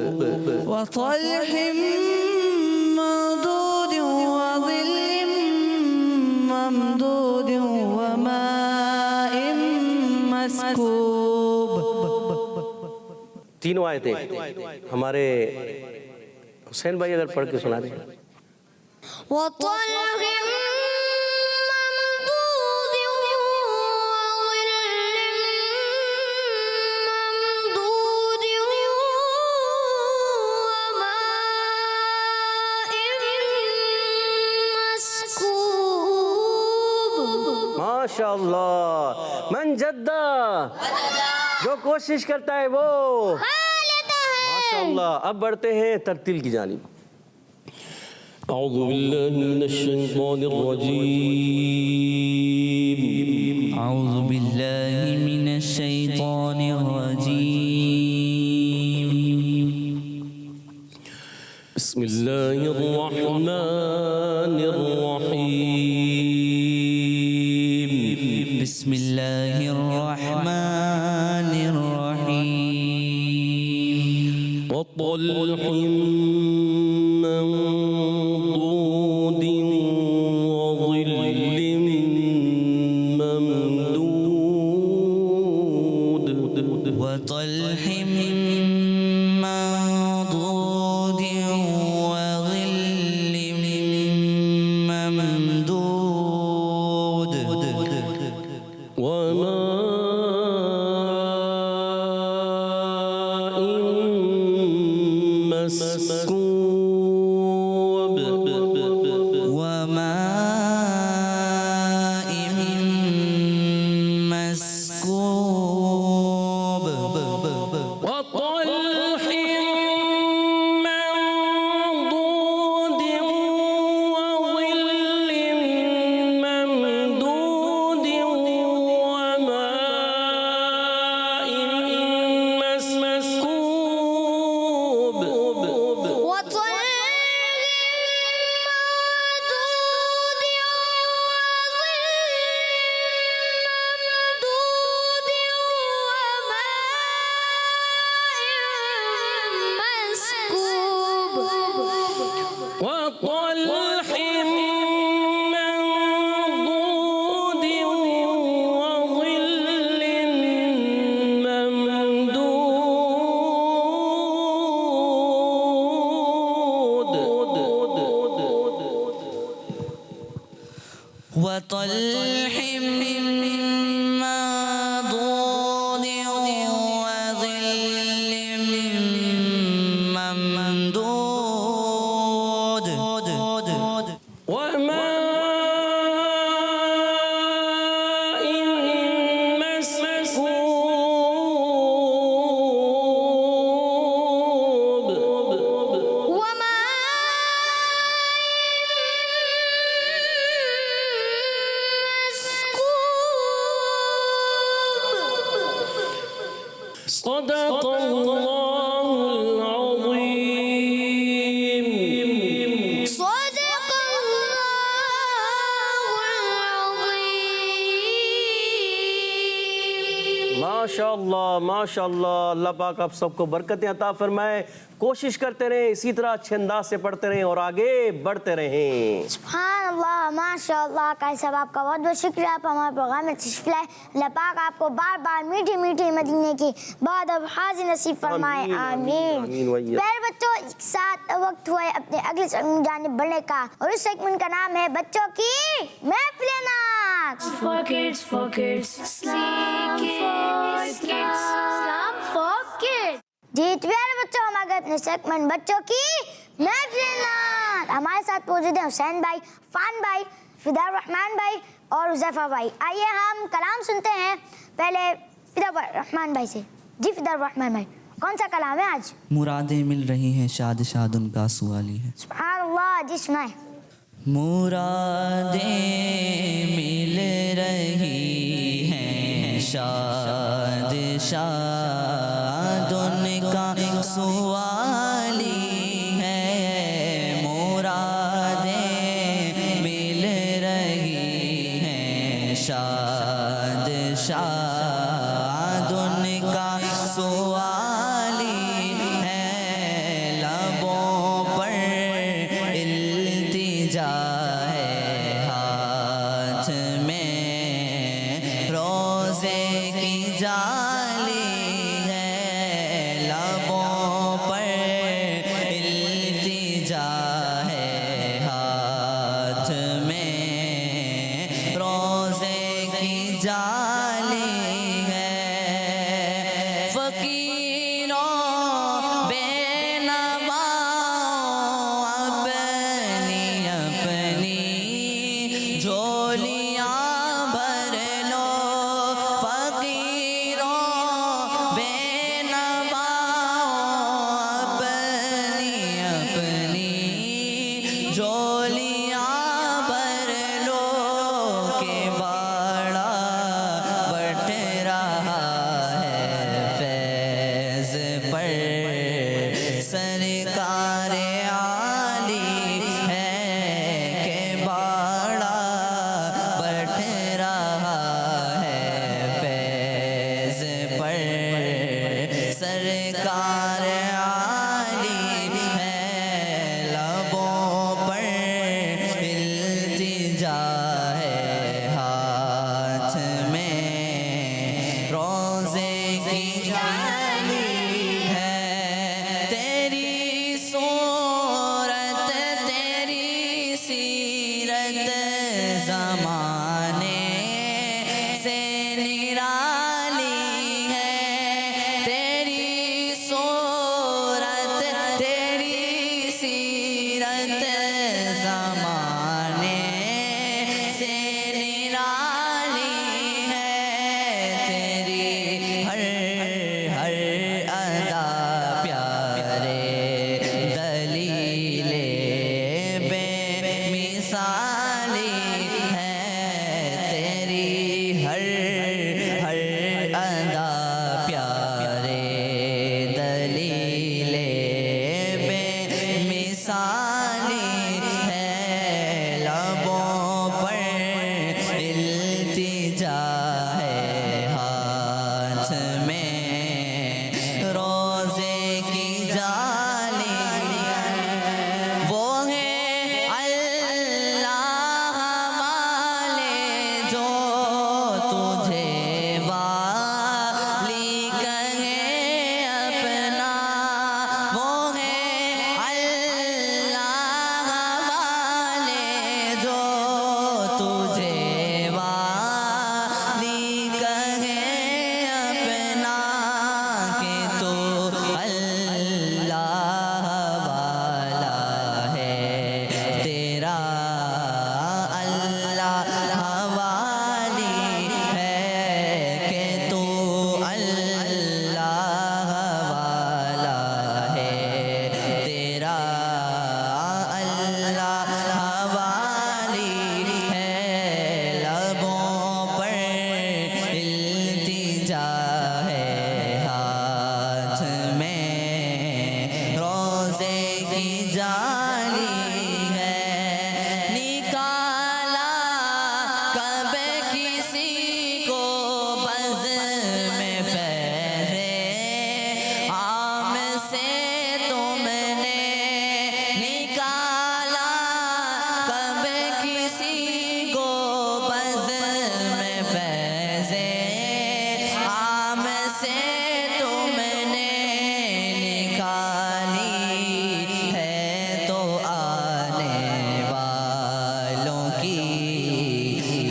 وطلح ممدود وظل ممدود وماء مسكوب. تینوں آیتیں ہمارے حسین بھائی اگر پڑھ کے سنا دیں. وطلح ممدود وظل ممدود وماء مسكوب. ماشاء اللہ. من جدہ جو کوشش کرتا ہے وہ ماشاء اللہ. اب بڑھتے ہیں ترتیل کی جانب. اعوذ باللہ من الشیطان الرجیم. أعوذ بالله من الشيطان الرجيم. بسم اللہ الرحمن الرحیم. بسم الله الرحمن الرحيم. وطلح منضود وظل ممدود وطلح منضود وظل ممدود وماء مسكوب وماء مسكوب وطلح منضود وظل ممدود وماء مسكوب وطلح منضود وظل ممدود وطلح منضود وظل ممدود وماء مسكوب صدق الله العظيم. صدق ماشاءاللہ ماشاءاللہ. اللہ پاک آپ سب کو برکتیں عطا فرمائے. کوشش کرتے رہیں اسی طرح اچھے انداز سے پڑھتے رہیں اور آگے بڑھتے رہیں. سبحان اللہ ماشاء اللہ. قاری صاحب آپ کا بہت بہت شکریہ. آپ ہمارے پروگرام میں تشریف لائے. اللہ پاک آپ کو بار بار میٹھی میٹھی مدینے کی بعد اب حاضر نصیب فرمائے. آمین. پیارے بچوں ایک ساتھ وقت ہوا ہے اپنے اگلے سیگمنٹ جانب بڑھنے کا اور اس سیگمنٹ کا نام ہے بچوں کی محفل نعت. For kids, Islam for kids. جی پیارے بچوں ہم آگے اپنے سیگمنٹ بچوں کی محفل ہمارے ساتھ موجود ہیں حسین بھائی، فان بھائی، فدا الرحمان بھائی اور حذیفہ بھائی. آئیے ہم کلام سنتے ہیں پہلے فدا الرحمان بھائی سے. جی فدا الرحمان بھائی، کون سا کلام ہے آج؟ مرادیں مل رہی ہیں شاد شاد ان کا سوالی ہے. سبحان اللہ. جی سنائیں. مرادیں مل رہی ہیں شاد شاد ان کا سوالی ہے. مرادیں مل رہی ہیں شاد شاد ان کا سوالی ہے. لبوں پر التجا ہے، ہاتھ میں روزے کی جالی ہے. لبوں پر التجا ہے، ہاتھ میں روزے کی جالی ہے. فقیروں بے نواؤں اپنی اپنی جھولیاں بھر لو. فقیروں بے نواؤں اپنی اپنی جھولیاں بھر لو. کہ باڑا بٹ رہا ہے فیض پر سرکار عالی ہے. کہ باڑا بٹ رہا ہے فیض پر سرکار عالی ہے. لبوں پر التجا ہے، ہاتھ میں روزے کی جالی ہے. تیری صورت تیری سیرت زمانے سے نرالی ہے. تیری صورت تیری سیرت زمانے سے نرالی ہے. تیری ہر ادا پیارے دلیل بے مثالی ہے. تیری ہر ادا پیارے دلیل بے مثالی ہے. لبوں پر التجا ہے، ہاتھ میں روزے کی جالی ہے. وہ ہے اللہ والے جو تجھے والی کہے اپنا. وہ ہے اللہ والے جو تجھے والی کہے اپنا. کہ تو اللہ والا ہے تیرا اللہ والی ہے. کہ تو اللہ والا ہے تیرا اللہ والی ہے. لبوں پر التجا ہے، ہاتھ میں روزے کی جالی ہے. نکالا کب کسی کو بز میں فیض عام سے تم نے. نکالا کب کسی کو بز میں فیض عام سے تم نے. نکالی ہے تو آنے والوں کی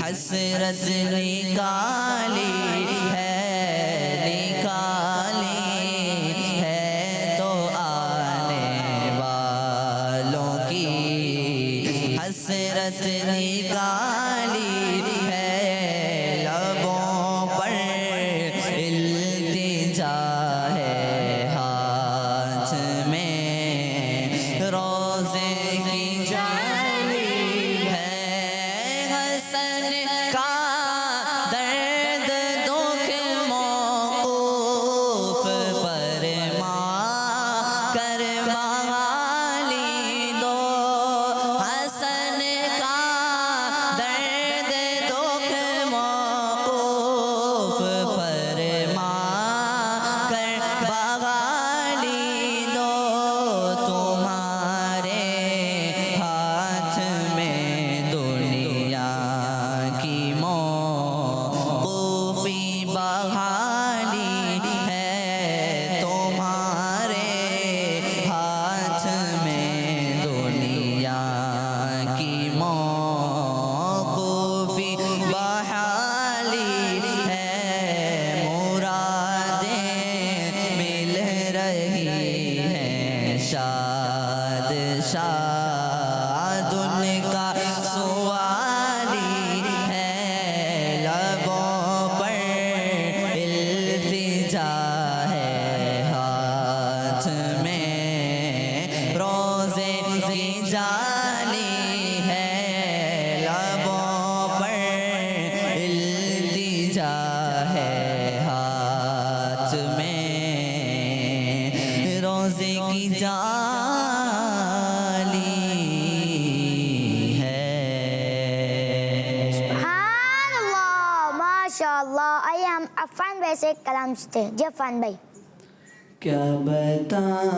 حسرت نکالی ہے. نکالی ہے تو آنے والوں حسرت نکالی ہے لبوں پر التجا ہے ہاتھ میں روزے کی جالی ہے حسن کا درد دکھ موقوف فرما کر بحالی دو حسن کا درد دکھ موقوف فرما کر بحالی دو تمہارے ہاتھ میں دنیا کی موقوفی بحالی ہے تمہارے ہاتھ میں دنیا کی موقوفی بحالی ہے مرادیں مل رہی ہیں شاد شاد ان کا سوالی ہے لبوں پر التجا ہے ہاتھ میں روزے کی جالی ہے لبوں پر التجا ہے ہاتھ میں روزے کی جالی ہے سبحان اللہ ماشاء اللہ. آئیے ہم عفان بھائی سے ایک کلام سنتے ہیں. جی عفان بھائی. کیا بتاؤں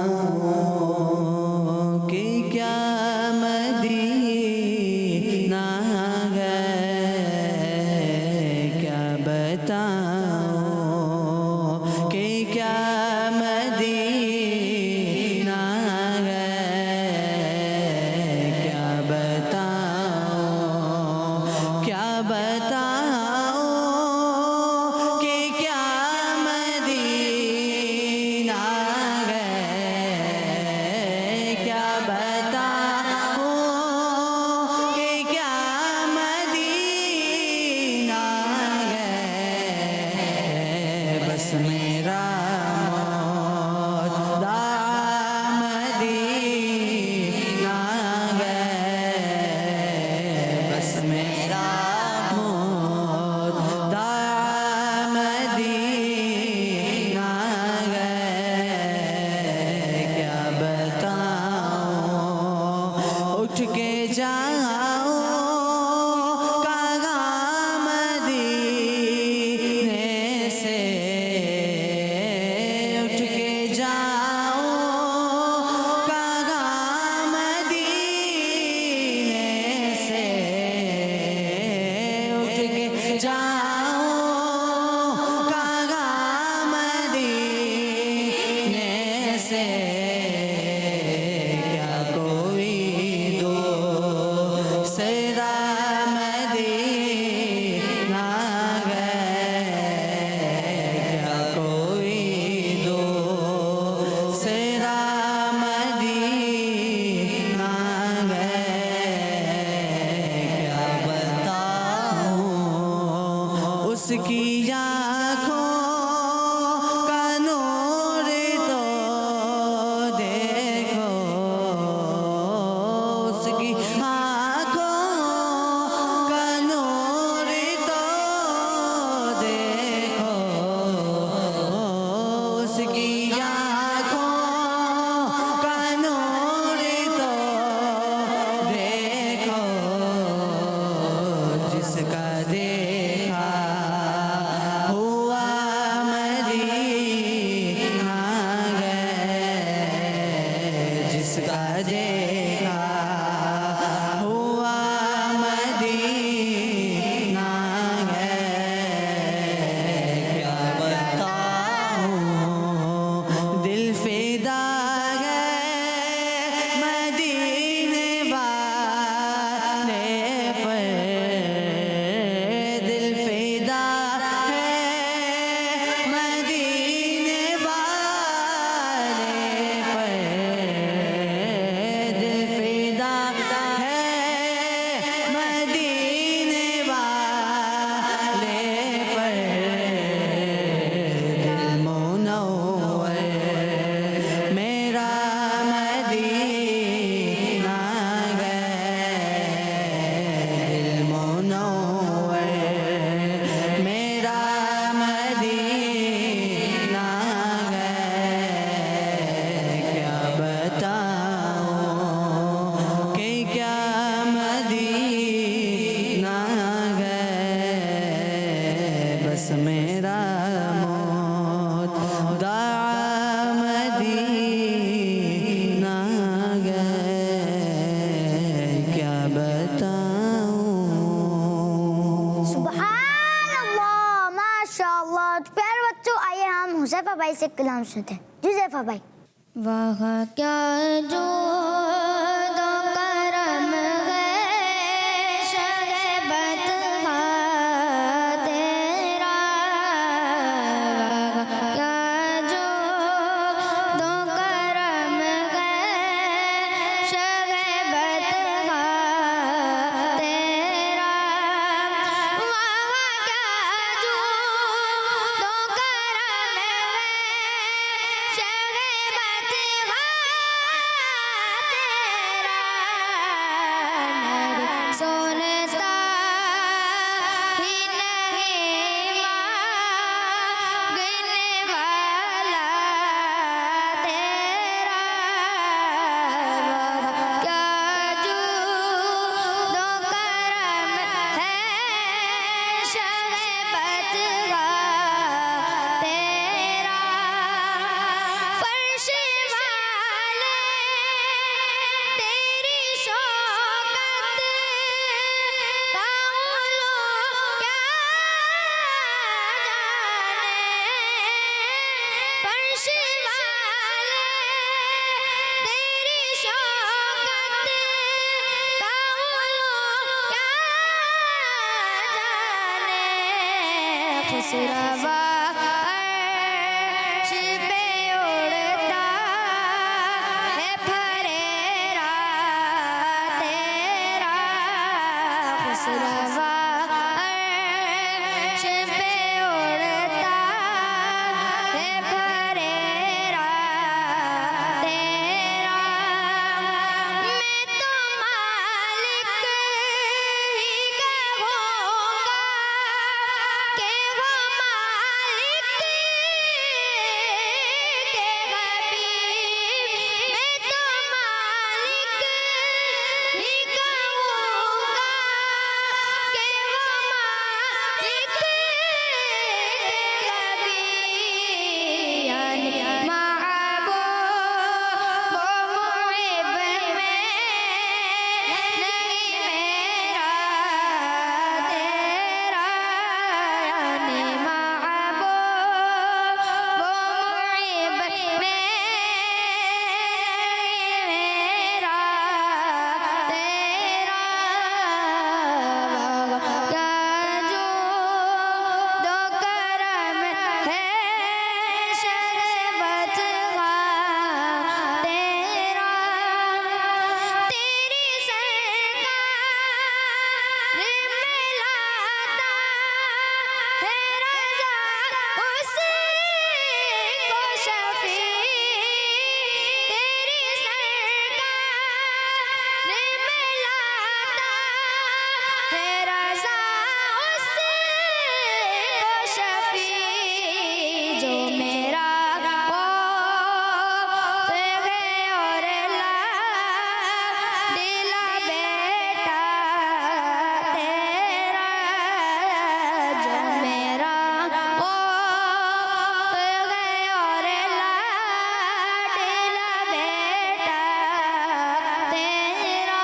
کہ کیا مدینہ ہے کیا بتاؤں کہ کیا مدینہ ہے کیا بتاؤں کیا بتاؤں کہ کیا مدینہ ہے کیا بتاؤں کہ کیا مدینہ ہے بس میرا مولا مدینہ ہے بس میرا مولا مدینہ ہے کیا بتاؤں اٹھ کے جاؤ کہاں مدینے سے اٹھ کے جاؤ کہاں مدینے سے اٹھ کے جاؤ کہاں مدینے سے کیا کوئی دوسرا مدینہ ہے کیا کوئی دوسرا مدینہ ہے کیا بتاؤں اس کی آنکھوں کا نور تو دیکھو اس کی آنکھوں کا نور تو دیکھو اس کی آنکھوں کا نور تو دیکھو جس کا دیکھا ہوا مدینہ ہے جس کا دیکھا حذیفہ بھائی سے کلام سنتے ہیں. جی حذیفہ بھائی. واہ کیا جو دو کرم ہے شہبت تیرا. واہ کیا جو دو کرم ہے شہبت تیرا. واہ کیا جو دو کرم ہے شہبت سنتا ہی نہیں مانگنے والا تیرا. کیا جو دو کرم ہے شہبت تیرا. فرش والے تیری شوکت قولو کیا جانے. فرش والے تیری شوکت قولو کیا جانے. خسروا عرش پہ اڑتا ہے پھریرا تیرا. خسروا عرش پہ اڑتا ہے پھریرا تیرا. میں تو مالک ہی کہوں گا کہ وہ مالک کے حبیب. میں تو مالک ہی کہوں گا کہ وہ مالک کے حبیب. یعنی محبوب و محب میں نہیں میرا تیرا. یعنی محبوب و محب میں میرا تیرا. کیا جو دو کرم ہے شہبت تیرا. تیری سرکار میں لاتا ہے رضا اس کو شفیع. تیری سرکار میں لاتا ہے رضا اس کو شفیع. جو میرا خوف ہے اور لاڈلا بیٹا تیرا. جو میرا خوف ہے اور لاڈلا بیٹا تیرا.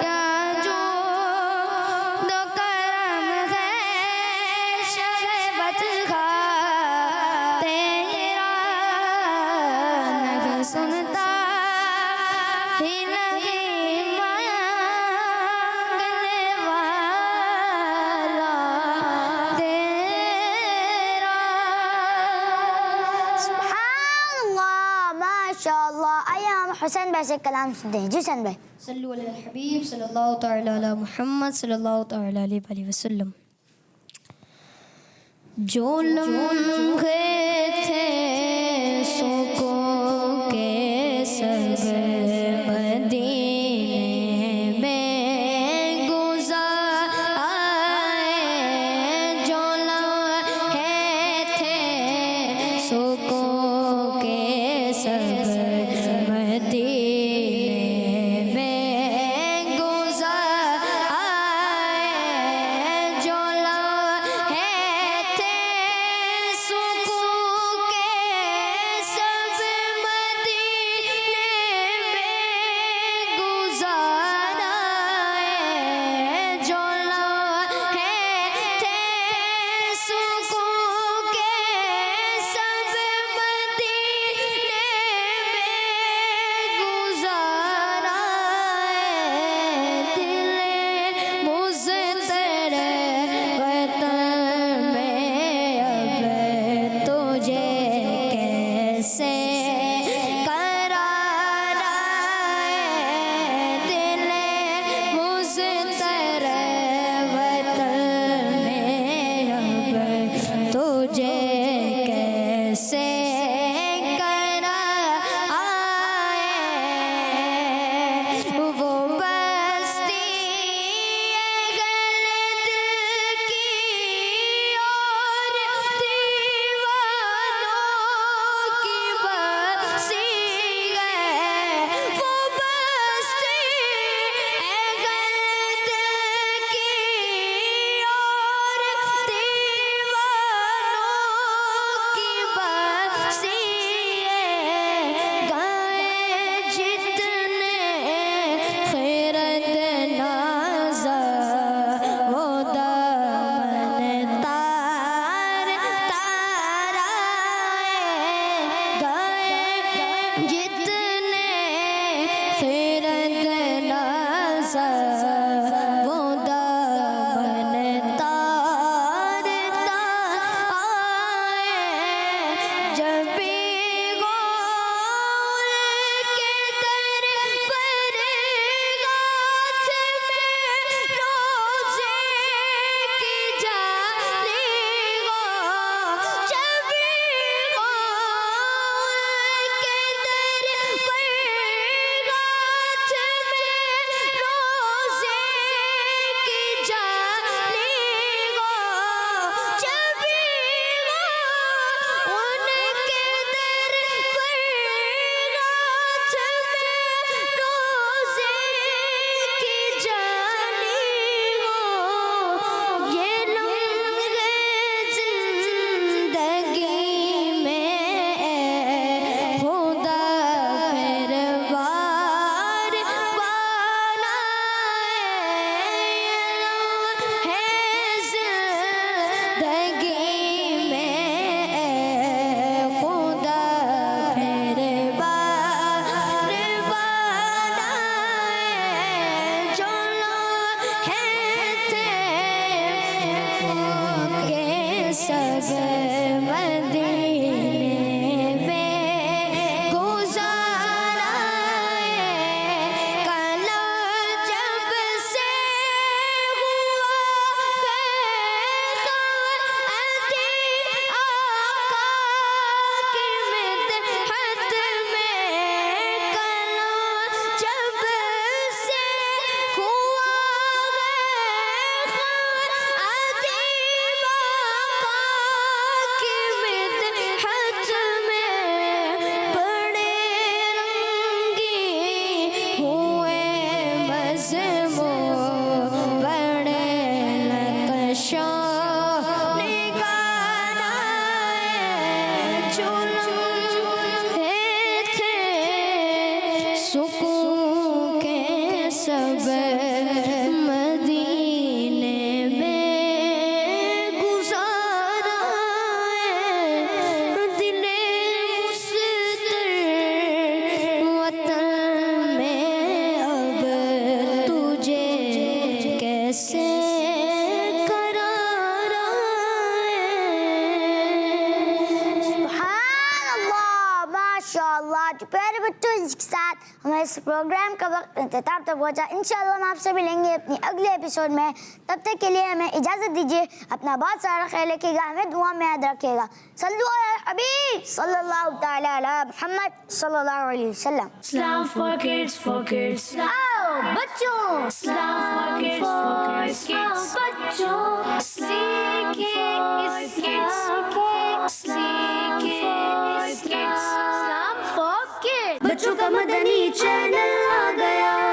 کیا جو دو کرم ہے شہبت تیرا. نہیں سنتا ہی نہیں مانگنے والا تیرا. سبحان اللہ ماشاء اللہ. آئیے ہم حسین بھائی سے کلام سنتے ہیں. جی حسین بھائی. صلو علی الحبیب صلی اللہ تعالی علی محمد صلی اللہ تعالی علیہ وآلہ وسلم. جو لمحے تھے سکون کے سب مدینے میں گزارے. جو لمحے تھے سکون کے سب مدینے میں گزارے. جو لمحے تھے سکون جو پیارے بچوں اس کے ساتھ ہمارے اس پروگرام کا وقت اختتام تک پہنچا. انشاءاللہ ہم آپ سے ملیں گے اپنی اگلے ایپیسوڈ میں. تب تک کے لیے ہمیں اجازت دیجیے. اپنا بہت سارا خیال رکھیے گا, ہمیں دعا میں یاد رکھیے گا. صلو علی الحبیب صلی اللہ تعالی علی محمد صلی اللہ علیہ وسلم. Islam for kids, for kids. آؤ بچوں, Islam for kids, for kids. بچوں Seeking is kids. Seeking is kids. Islam for kids. بچوں کا مدنی چینل آ گیا.